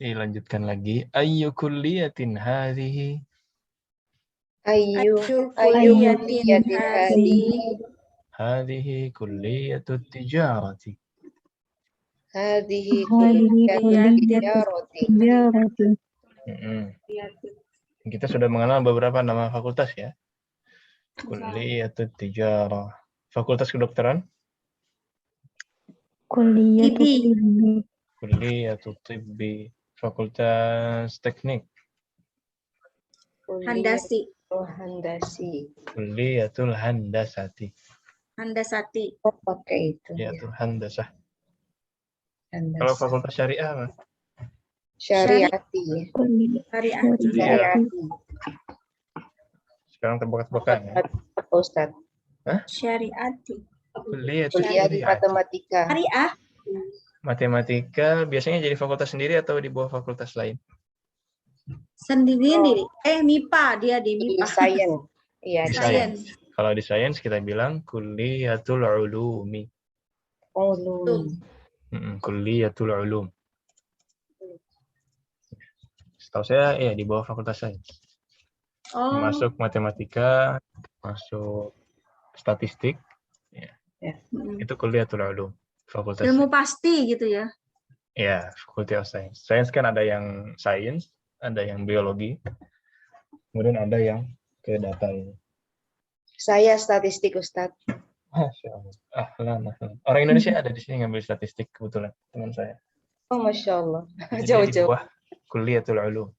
Lanjutkan lagi. Ayyu kulliyatin hadhihi? Ayu Kuliyatin kuliyatin hadhihi. Hadhihi kulliyatut tijarati. hadhihi Hadhihi kuliyatin kulliyatut tijarati. tijarati. Kita sudah mengenal beberapa nama fakultas ya. Kulliyatut tijarah. Fakultas kedokteran? Kulliyatut Tibbi. tibbi. Kulliyatut tibbi. Fakultas teknik? Handasi. Handasi. Kulliyatul handasati. Handasati. Oh, pakai itu. Kuliyatul handasah. Handasi. Kalau fakultas syariah apa? Syariati. Syariati. Syariati. Sekarang tebak-tebakan ya. Apa Ustaz? Syariati. Kuliyatul Kuliah syariah. matematika. Syariah. Matematika biasanya jadi fakultas sendiri atau di bawah fakultas lain? Sendiri. MIPA. Dia di Di MIPA. sains. Iya, Di di Sains. Kalau di sains kita bilang kuliyatul ulumi. ulum. Kuliyatul ulum. Setahu saya ya di bawah fakultas sains. Oh. Masuk matematika, masuk statistik, itu kuliyatul ulum. Fakultas Ilmu pasti gitu ya. ya, Faculty of Science. Sains kan ada yang sains, ada yang biologi, kemudian ada yang ke data ini. Saya statistik Ustaz. Masya Allah. Ahlan. Orang Indonesia ada di sini ngambil statistik kebetulan, teman saya. Oh, Masya Allah. Jadi dia di Jauh-jauh. bawah Kuliyatul Ulum.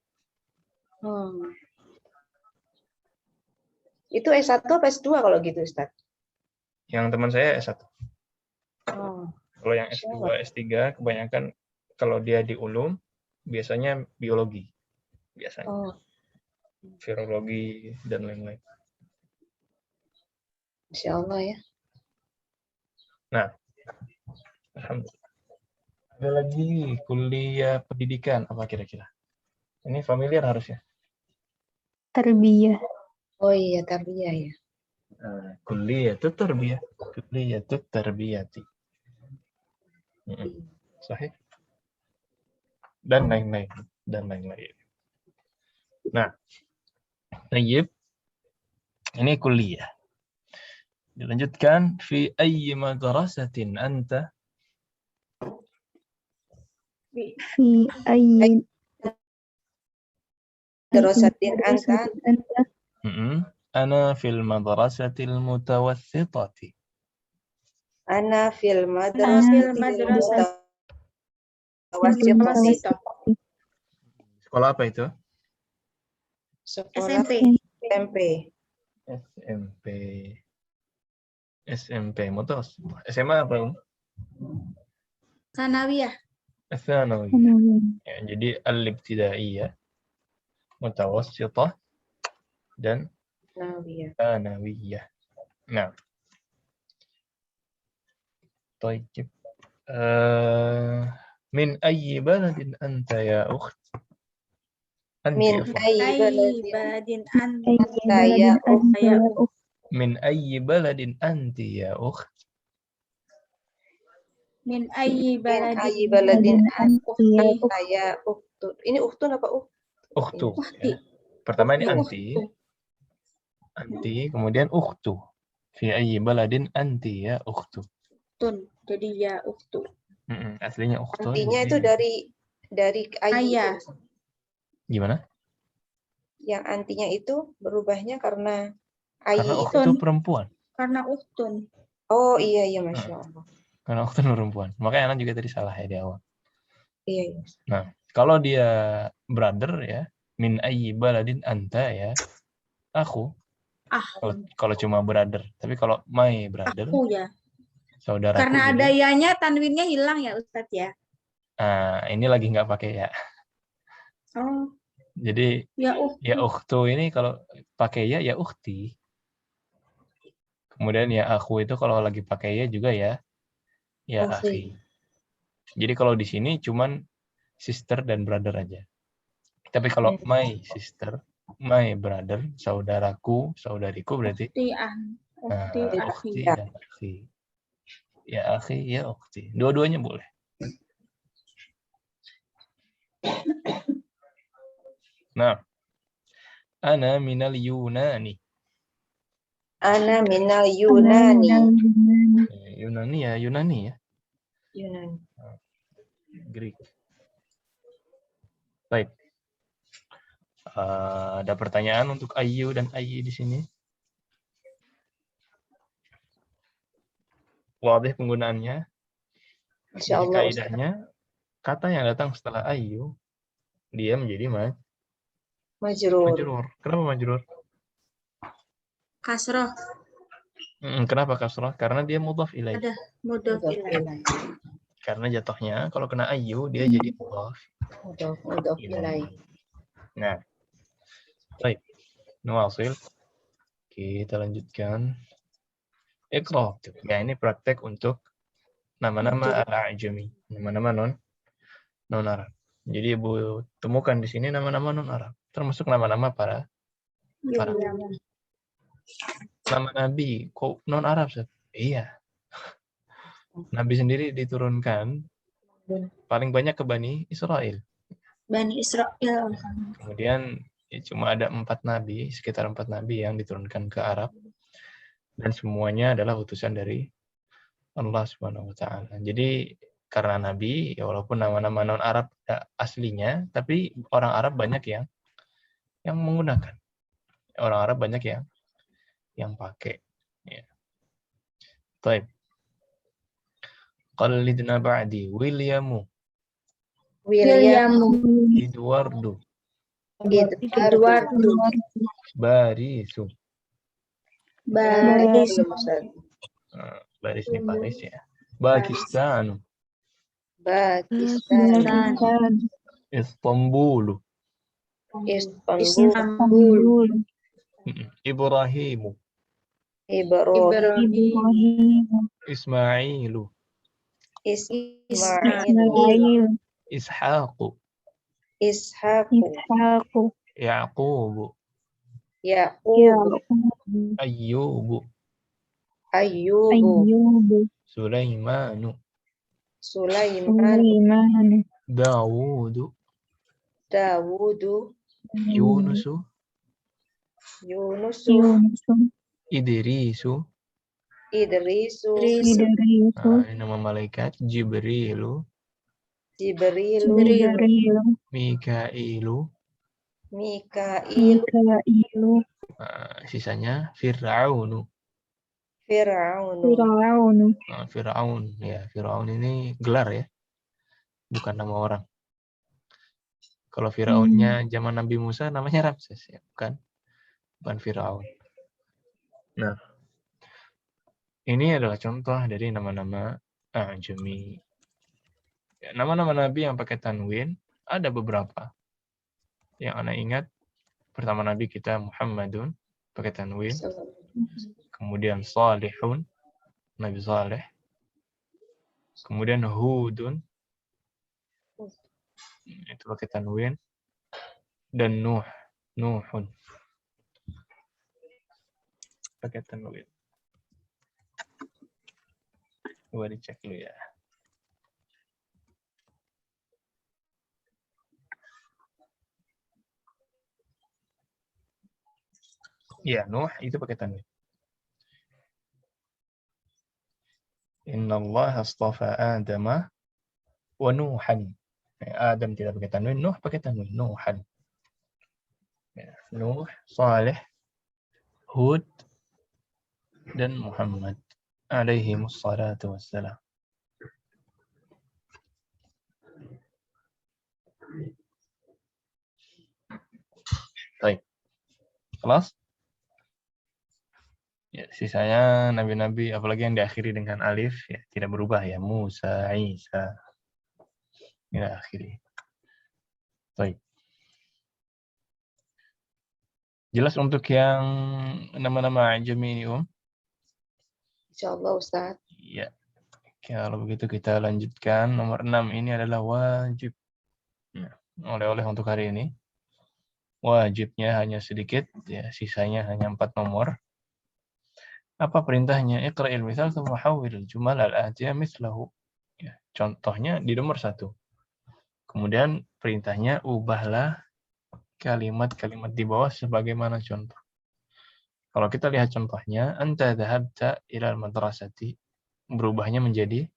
Itu S1 apa S2 kalau gitu Ustaz? Yang teman saya S1. Oh. Kalau yang S2, S3 kebanyakan kalau dia di ulum biasanya biologi. Biasanya. Oh. Virologi dan lain-lain. Masya Allah ya. Nah, alhamdulillah. Ada lagi kuliah pendidikan apa kira-kira? Ini familiar harusnya. Tarbiyah. Oh iya, tarbiyah ya. Kuliah itu tarbiyah. Kuliah itu tarbiyati. Sahih. Dan lain-lain. Nah, tayyib. Ini kuliah. Dilanjutkan fi ayyi madrasatin anta? Fi ayyi Darasatin anta. Ana fil madrasatil mutawassitati. Ana fil madrasatil mutawassitati. Sekolah apa itu? Sekolah SMP. SMP mutawassит. SMA apa? Sanawiyah. Tsanawi. Ya, jadi al-ibtidaiyah, mutawassithah dan tsanawiyah. Nah. طيب. من أي بلد أنت يا أخت؟ Min ayyi baladin anta ya ukht. من أي بلد أنت يا أخت؟ Min ayyi baladin ukhti. anta ya ukht. Ini ukhtun apa ukht? Ukhtu. Ukhti. Ya. Pertama ini Ukhtu. anti, kemudian ukhtu. Fi ayyi baladin anti ya ukhtu. Tun. Jadi ya ukhtu. Aslinya ukhtu. Artinya itu dari ayah. Gimana? Yang antinya itu berubahnya karena Karena ayah. ukhtu perempuan. Karena ukhtun. Oh iya Masya Allah. Karena ukhtu perempuan. Makanya anak juga tadi salah ya di awal. Iya, iya. Nah, kalau dia brother ya, min ayyi baladin anta ya, aku. Kalau cuma brother. Tapi kalau my brother, Aku ya. saudaraku. Karena ada jadi, yanya, tanwinnya hilang ya Ustadz ya. ini lagi nggak pakai ya. Oh, Jadi ya ya ukhtu ini kalau pakai ya ukhti. Kemudian ya aku itu kalau lagi pakai ya juga ya akhi. Jadi kalau di sini cuman sister dan brother aja. Tapi kalau my sister, my brother, saudaraku, saudariku berarti ukhti dan akhi. Ya akhi, ya ukhti. Dua-duanya boleh. Nah, ana minal Yunani. Ana minal Yunani. Yunani ya, Yunani ya. Yunani. Greek. Baik. Ada pertanyaan untuk Ayu dan Ayi di sini? Wadih penggunaannya. Jadi Insyaallah Ustaz. kaidahnya, kata yang datang setelah Ayu, dia menjadi Majrur. majrur. Kenapa majrur? kasroh. Kenapa kasrah? Karena dia mudhaf ilaih. Ada mudhof ilaih. Karena jatuhnya kalau kena Ayu dia jadi mudhaf. Mudhaf ilaih. Nah, baik. Nuwasil. Kita lanjutkan. Iqra. Ya, ini praktek untuk nama-nama al-a'jami. Nama-nama non Arab. Jadi Ibu temukan di sini nama-nama non Arab, termasuk nama-nama para nama nabi. Kok non Arab, Ustaz? Iya. Nabi sendiri diturunkan paling banyak ke Bani Israel. Bani Israel. Kemudian ya, cuma ada 4 nabi, sekitar 4 nabi yang diturunkan ke Arab. Dan semuanya adalah utusan dari Allah Subhanahu wa taala. Jadi karena nabi, ya walaupun nama-nama non Arab aslinya, tapi orang Arab banyak yang menggunakan. Orang Arab banyak yang pakai. Ya. Baik. Qallidna ba'di Williamu. Edwardu. Barisu. Baris ini Paris ya. Pakistan. Istanbul. Ibrahimu. Ismailu. Ishaqu. Yaqubu. Ayyubu. Sulaimanu. Dawudu. Yunusu. Idrisu. Ini nama malaikat. Jibrilu. Mikailu. Sisanya Fir'aunu. Fir'aun. Ya, Fir'aun ini gelar ya. Bukan nama orang. Kalau Fir'aunnya zaman Nabi Musa namanya Ramses ya, bukan Fir'aun. Nah, ini adalah contoh dari nama-nama Ajami. Ya, nama-nama Nabi yang pakai tanwin ada beberapa. Yang Anda ingat, pertama Nabi kita Muhammadun pakai tanwin. Kemudian Salihun, Nabi Saleh. Kemudian Hudun, itu pakai tanwin. Dan Nuhun pakai tanwin. Coba dicek dulu ya. Ya, Nuh itu pakai tanwin. Inna Allah astafa Adama wa Nuhan. Adam tidak pakai tanwin, Nuh pakai tanwin, Nuhan. Ya, Nuh, Saleh, Hud, dan Muhammad. Alaihimus salatu wassalam. Kelas? Ya, sisanya nabi-nabi, apalagi yang diakhiri dengan alif, ya tidak berubah ya. Musa, Isa. Tidak akhiri. Baik. Jelas untuk yang nama-nama ajami ini, Insyaallah Ustaz. Ya. Kalau begitu kita lanjutkan. Nomor 6 ini adalah wajib. Nah, oleh-oleh untuk hari ini. Wajibnya hanya sedikit, ya, sisanya hanya 4 nomor. Apa perintahnya? Iqra'il mithal tsumma hawwil jumal al-atiyah mithlahu. Ya, contohnya di nomor 1. Kemudian perintahnya ubahlah kalimat-kalimat di bawah sebagaimana contoh. Kalau kita lihat contohnya, anta dhahabta ilal madrasati, berubahnya menjadi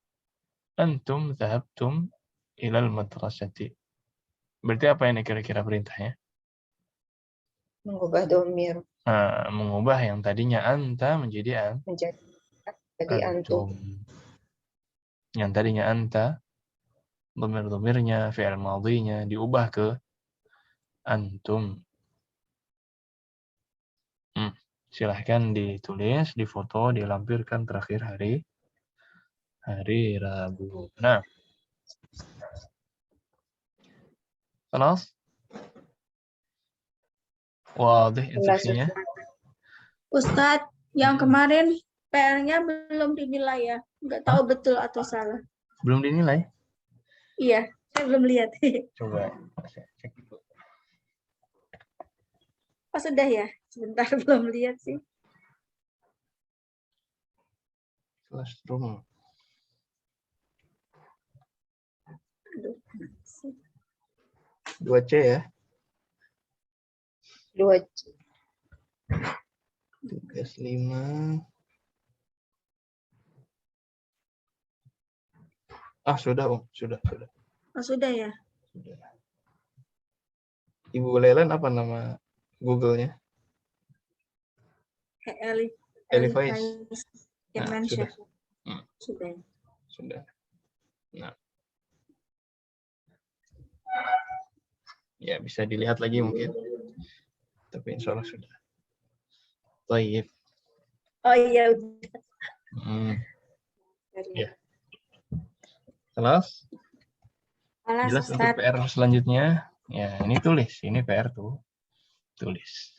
antum dhahabtum ilal madrasati. Berarti apa ini kira-kira perintahnya? Mengubah domir Nah, mengubah yang tadinya anta menjadi menjadi antum. Yang tadinya anta, domir-domirnya, fi'il madhinya diubah ke antum. Silahkan ditulis, difoto, dilampirkan terakhir hari Rabu. Nah, خلاص واضح instruksinya. Ustadz, yang kemarin PR-nya belum dinilai ya. Nggak tahu betul atau salah. Belum dinilai? Iya, saya belum lihat. Coba saya cek dulu. Oh, sudah ya? Sebentar, belum lihat sih. Classroom. Aduh. 2C ya. 2 Tugas 5. Sudah, sudah. Oh, sudah ya? Sudah. Ibu Lelan apa nama Google-nya? Elifais. Irmansyah. Sudah. Sudah. Sudah. Nah. Ya, bisa dilihat lagi mungkin. Tapi insya Allah sudah. Baik. Oh iya, udah. Ya. Kelas? Alas, Jelas untuk Ustadz. PR selanjutnya. Ya, ini tulis. Ini PR tuh. Tulis.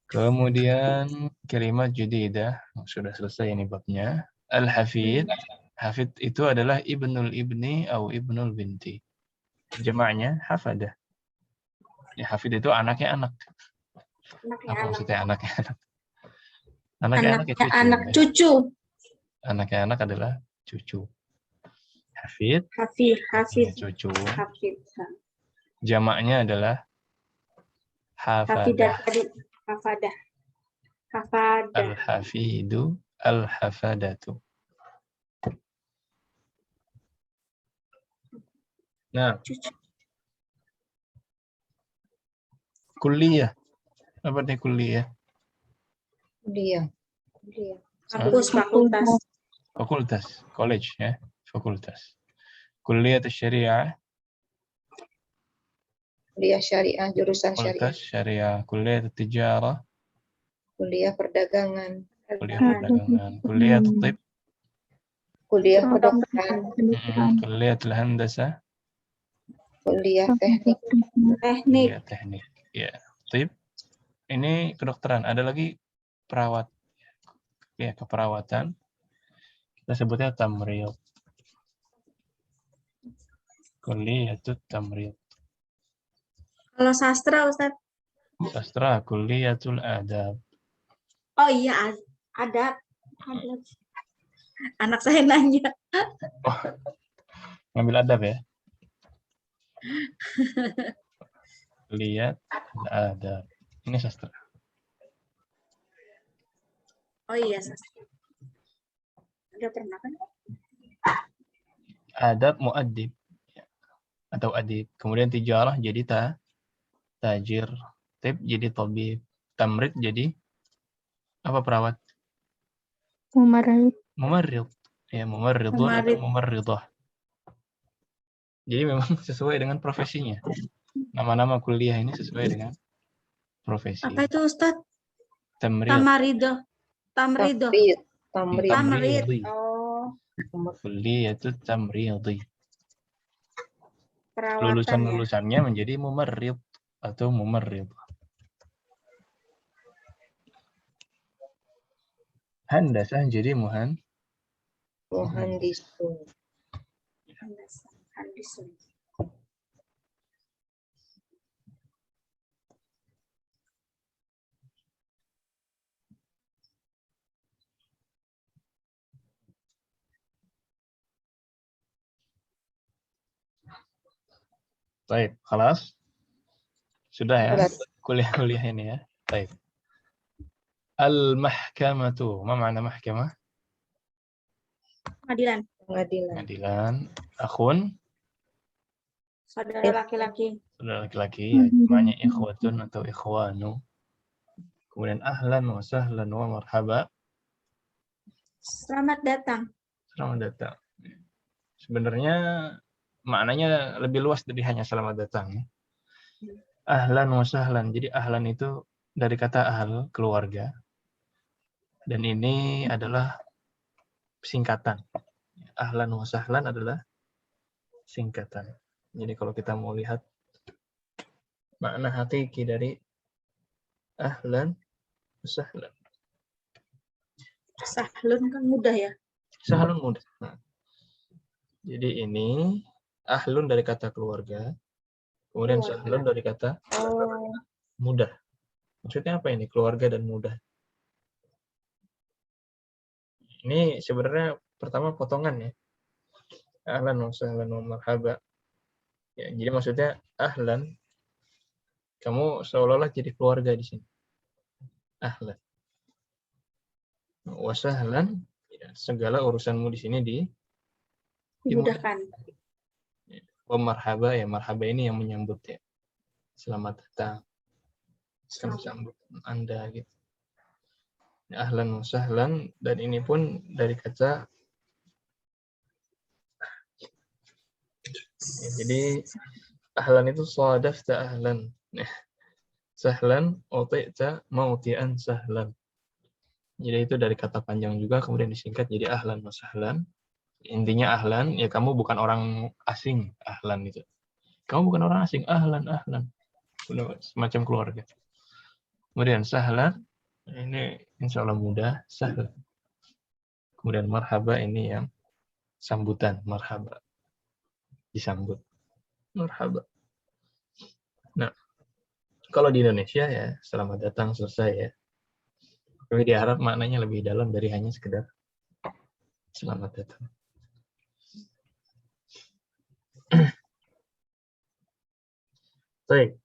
Kemudian kalimat jadidah. Sudah selesai ini babnya. Al-Hafid. Hafid itu adalah ibnul ibni atau ibnul binti. Jamaknya hafadah. Ya, Hafid itu anaknya anak. Apa maksudnya anaknya anak? Anaknya Anak cucu. Anaknya anak adalah cucu. Hafid. Hafid. Cucu. Hafid. Jamaknya adalah hafadah. Hafadah. Al-hafidu, al-hafadatu. Nah, kuliah. Apa nih kuliah? Kuliah. Kampus, Fakultas, college ya, fakultas. Kuliah syariah. Kuliah syariah, jurusan Fakultas syariah. Kuliah tijarah. Kuliah perdagangan. Kuliah tib. Kuliah kedokteran. Kuliah handasah. Kuliah teknik. Kuliah teknik. Ya, tib. Ini kedokteran. Ada lagi perawat. Ya, keperawatan. Kita sebutnya tamriyat. Kuliatul tamriyat. Kalau sastra, Ustaz? Sastra, kuliatul adab. Oh iya, adab. Anak saya nanya. Ngambil adab ya? Kuliat adab. Ini sastra. Oh iya, sastra. Udah pernah kan? Adab muaddib atau adib. Kemudian tijarah jadi tajir. Tib jadi tabib. Tamrid jadi apa perawat? Mumarrid. Ya, mumarridun atau mumarridah. Jadi memang sesuai dengan profesinya. Nama-nama kuliah ini sesuai dengan Profesi. Apa itu Ustadz? Tamrid. Tamarido. Tamrido. Tamrid. Tamrid. Tamridi. Oh, Kulliyatu tamridi. perawatan ya. Lulusannya menjadi mumarrid atau mumarrid. Handasah jadi Muhandisun. Handisun. Baik, kelas. Sudah ya? Kelas. Kuliah ini ya. Baik. Al-mahkamatu. Ma makna mahkamah? Pengadilan. Pengadilan. Pengadilan. Akhun. Saudara laki-laki. Saudara laki-laki. Ya, namanya ikhwatun atau ikhwanu. Kemudian ahlan wa sahlan wa marhaba. Selamat datang. Selamat datang. Sebenarnya maknanya lebih luas dari hanya selamat datang. Ahlan wa sahlan. Jadi ahlan itu dari kata ahl, keluarga. Dan ini adalah singkatan. Ahlan wa sahlan adalah singkatan. Jadi kalau kita mau lihat makna hakiki dari ahlan wa sahlan. Sahlun kan mudah ya. Sahlun mudah. Nah, jadi ini ahlun dari kata keluarga. Kemudian Keluarga. sahlun dari kata Oh, mudah. Maksudnya apa ini? Keluarga dan mudah. Ini sebenarnya pertama potongan ya. Ahlan wa sahlan wa marhaba. Ya, jadi maksudnya ahlan, kamu seolah-olah jadi keluarga di sini. Ahlan. Wa sahlan, ya, segala urusanmu di sini dimudahkan. wa marhaba, ya marhaba ini yang menyambut ya. Selamat datang. Kami sambut Anda gitu. Ya, ahlan wa sahlan, dan ini pun dari kata ya, jadi ahlan itu sadafta ahlan. Sahlan uti'ta mauti'an sahlan. Jadi itu dari kata panjang juga kemudian disingkat jadi ahlan wa sahlan. Intinya ahlan ya kamu bukan orang asing, ahlan itu. Kamu bukan orang asing, ahlan. Udah semacam keluarga. Kemudian sahlan ini insya Allah mudah, sahlan. Kemudian marhaba ini yang sambutan, marhaba. Disambut. Marhaba. Nah, kalau di Indonesia ya selamat datang selesai ya. Tapi di Arab maknanya lebih dalam dari hanya sekedar selamat datang. Baik.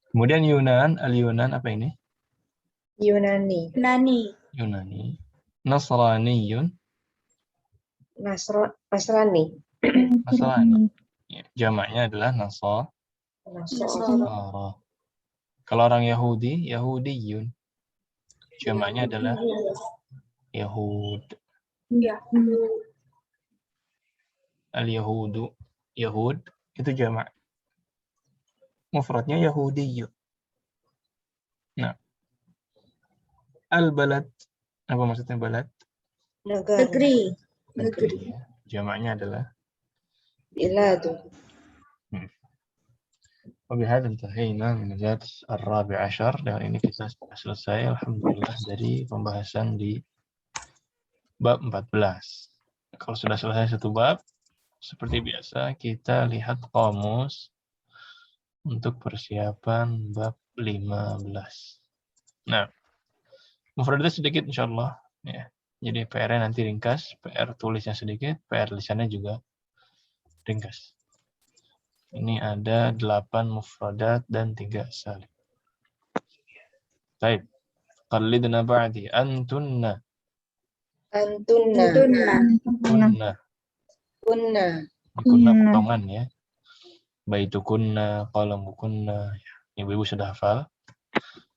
Kemudian Yunan, al-Yunan apa ini? Yunani. Nani. Yunani. Nasraniyun. Nasrani. Nasrani. Ya, jamaknya adalah Nasara. Kalau orang Yahudi, Yahudiyun. Jamaknya adalah Yahud. Ya. Al-Yahudu. Yahud itu jamak. Mufradnya Yahudiyun. Nah. Al-balad. Apa maksudnya balad? Negara. Negeri. Ya. Jamaknya adalah Biladu. وبهذا انتهينا من الدرس الرابع عشر. Dan ini kita sudah selesai alhamdulillah dari pembahasan di bab 14. Kalau sudah selesai satu bab, seperti biasa kita lihat kamus untuk persiapan bab 15. Nah, mufradatnya sedikit insyaallah ya. Jadi PR-nya nanti ringkas, PR tulisnya sedikit, PR lisannya juga ringkas. Ini ada 8 mufradat dan 3 salib. Baik. Qallidna ba'di. Antunna. Kunna. Kunna. Kunna potongan ya. Baitukunna, qalamukunna. Ibu-ibu sudah hafal.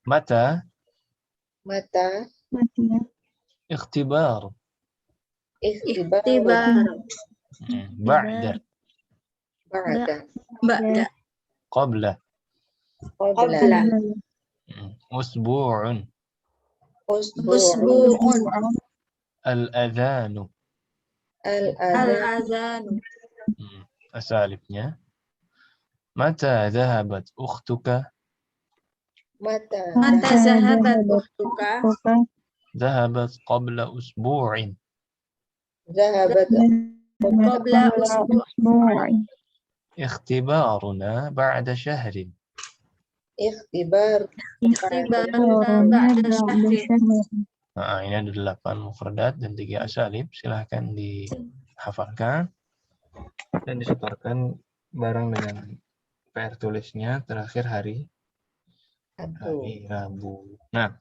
Mata. Ikhtibar. Ba'da. Ba'da. Qabla. Qabla. Usbu'un. Usbu'un. Al-adhanu. Al-adhan. Al-adhanu. Asalibnya. Mata dhahabat ukhtuka. Mata. Mata zahabat ukhtuka. Dhahabat qabla usbu'in. Zahabat. Qabla usbu'. Ikhtibaruna ba'da syahrin. Ikhtibar. Ikhtibaruna ba'da syahrin. Nah, ini ada 8 mufradat dan 3 asalib. Silahkan dihafalkan dan disetorkan bareng dengan PR tulisnya terakhir hari Rabu. Nah,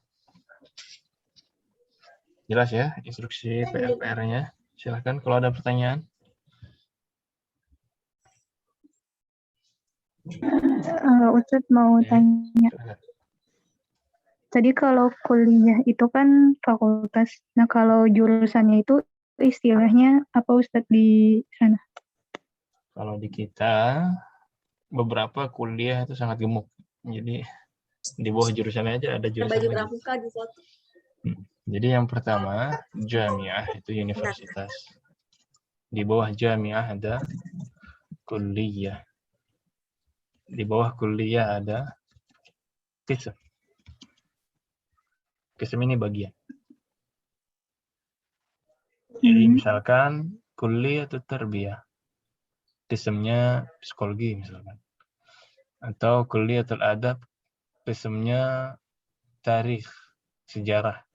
jelas ya instruksi PR-nya. Silahkan kalau ada pertanyaan. Ustadz mau tanya. Tadi kalau kuliah itu kan fakultas. Nah, kalau jurusannya itu istilahnya apa Ustadz di sana? Kalau di kita beberapa kuliah itu sangat gemuk. Jadi di bawah jurusannya aja ada jurusan Baju lagi. pramuka di foto. Jadi yang pertama jamiah itu universitas. Di bawah jamiah ada kuliah. Di bawah kuliah ada qism. Qism ini bagian. Jadi misalkan kuliah atau tarbiyah. Qismnya psikologi misalkan. Atau kuliah atau adab. Qismnya tarikh, sejarah.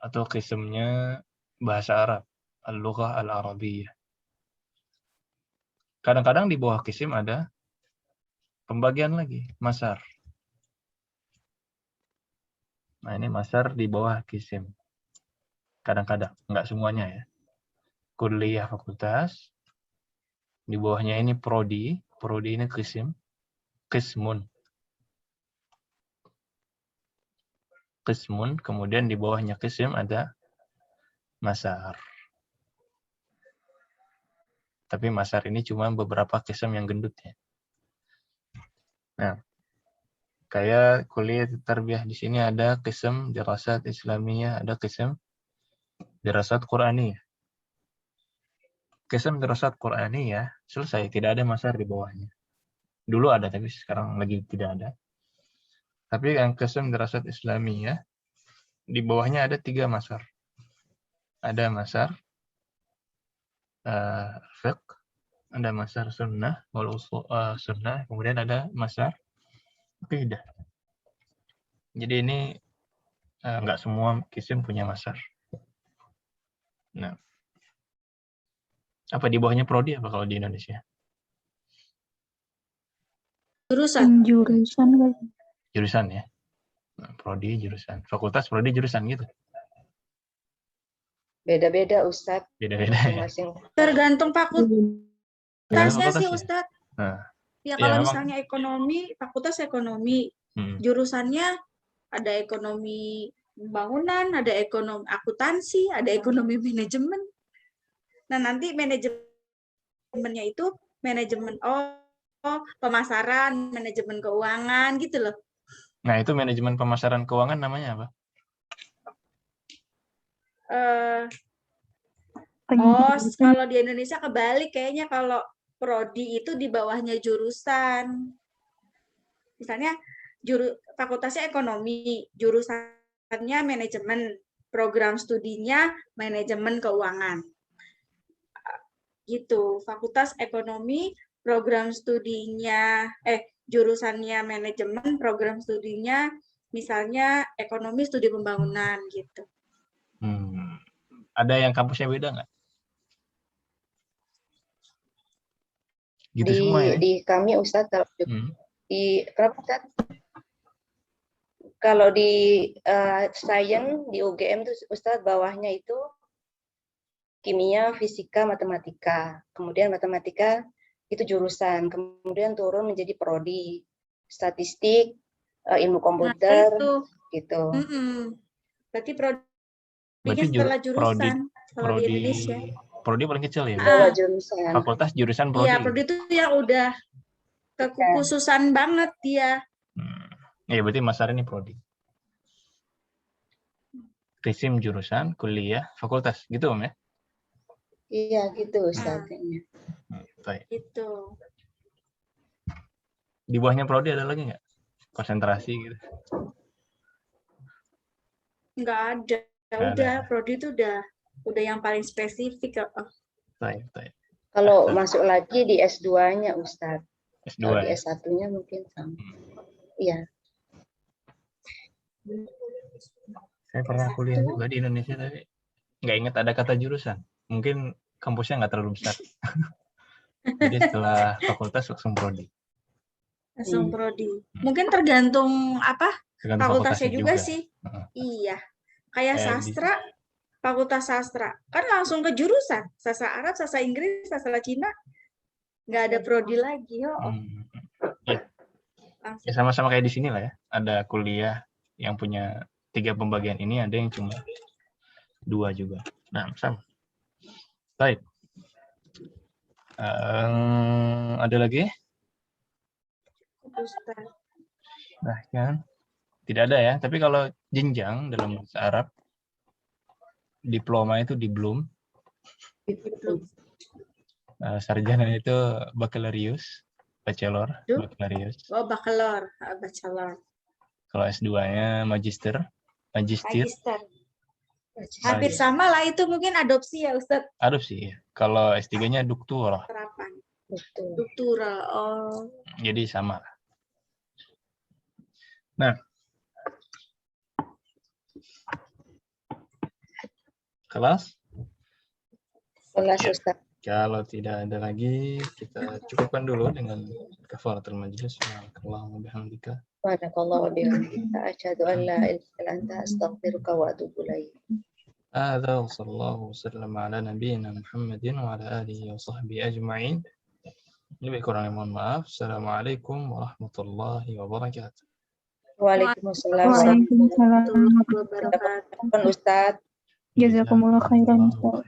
Atau qismnya bahasa Arab. Al-lughah al-arabiyah. Kadang-kadang di bawah qism ada pembagian lagi, masar. Nah, ini masar di bawah qism. Kadang-kadang, enggak semuanya ya. Kuliah fakultas, di bawahnya ini prodi. Prodi ini qism. Qismun. Qismun, kemudian di bawahnya qism ada masar. Tapi masar ini cuma beberapa qism yang gendut ya. Nah, kayak kuliah tarbiyah di sini ada qism dirasat Islamiyah, ada qism dirasat Qur'aniyah. Qism dirasat Qur'aniyah selesai, tidak ada masar di bawahnya. Dulu ada tapi sekarang lagi tidak ada. Tapi yang qism dirasat Islamiyah di bawahnya ada 3 masar. Ada masar fiqh, ada masar sunnah, wal usul sunnah, kemudian ada masar aqidah. Jadi ini enggak semua qism punya masar. Nah, apa di bawahnya prodi apa kalau di Indonesia? Jurusan. Jurusan kan? Jurusan ya. Nah, prodi jurusan. Fakultas prodi jurusan gitu. Beda-beda Ustadz. Beda-beda ya. Masing-masing. Tergantung fakultasnya fakultas sih ya? Ustadz. Nah, Ya ya, kalau memang. misalnya ekonomi, fakultas ekonomi. Jurusannya ada ekonomi pembangunan, ada ekonomi akuntansi, ada ekonomi manajemen. Nah, nanti manajemennya itu manajemen pemasaran, manajemen keuangan gitu loh. Nah, itu manajemen pemasaran keuangan namanya apa? Kalau di Indonesia kebalik kayaknya, kalau prodi itu di bawahnya jurusan. Misalnya fakultasnya ekonomi, jurusannya manajemen, program studinya manajemen keuangan. Gitu, fakultas ekonomi, program studinya jurusannya manajemen, program studinya misalnya ekonomi studi pembangunan gitu. Ada yang kampusnya beda nggak? Gitu di, semua ya? Di kami Ustadz kalau di sains di UGM tuh Ustadz bawahnya itu kimia, fisika, matematika. Kemudian matematika itu jurusan, kemudian turun menjadi prodi, statistik, ilmu komputer, gitu. Berarti prodinya setelah jurusan kalau di Indonesia. Prodi paling kecil ya? Jurusan. Fakultas jurusan prodi. Iya, prodi itu yang udah kekhususan banget dia. Ya, berarti Mas Ari ini prodi. Krisim jurusan, kuliah, fakultas. Gitu, Om ya? Iya gitu Ustaz. Baik. Itu. Di bawahnya prodi ada lagi nggak? Konsentrasi gitu. Nggak ada. Nggak ada. Udah, prodi itu udah yang paling spesifik. Baik, baik. Kalau masuk lagi di S2-nya Ustaz. S2 Kalau di ya? S1-nya mungkin sama. Iya. Saya pernah kuliah juga di Indonesia, tapi nggak ingat ada kata jurusan. Mungkin kampusnya nggak terlalu besar. Jadi setelah fakultas langsung prodi. Langsung prodi. Mungkin tergantung Tergantung fakultasnya juga sih. Heeh. Iya. Kayak Di- sastra, fakultas sastra. Kan langsung ke jurusan. Sastra Arab, sastra Inggris, sastra Cina. Nggak ada prodi lagi. Ya, Langsung. ya sama-sama kayak di sini lah ya. Ada kuliah yang punya 3 pembagian ini, ada yang cuma 2 juga. Nah, sama. Baik. Ada lagi? Ustaz. Nah, kan? Tidak ada ya. Tapi kalau jenjang dalam bahasa Arab, diploma itu diplom. Sarjana itu baccalaureus, bachelor, baccalaureus. Oh, bachelor. Kalau S2-nya magister. Magister. Hampir sama lah itu mungkin adopsi ya Ustaz. Adopsi ya. Kalau S3-nya doktoral. Terapan. Betul. Doktoral. Oh. Jadi sama. Nah. Kelas? Kelas Ustaz. Kalau tidak ada lagi, kita cukupkan dulu dengan kafaratul majlis. Allahumma bihamdika. Subhanakallah wa bihamdika asyhadu an la ilaha illa anta astaghfiruka wa atubu ilaik. هذا وصلى الله وسلم على نبينا محمد وعلى آله وصحبه أجمعين. Lebih kurangnya mohon maaf. Assalamualaikum warahmatullahi wabarakatuh. Waalaikumsalam Waalaikumsalam. Warahmatullahi wabarakatuh. Ustaz. Jazakumullah khairan. Ustaz.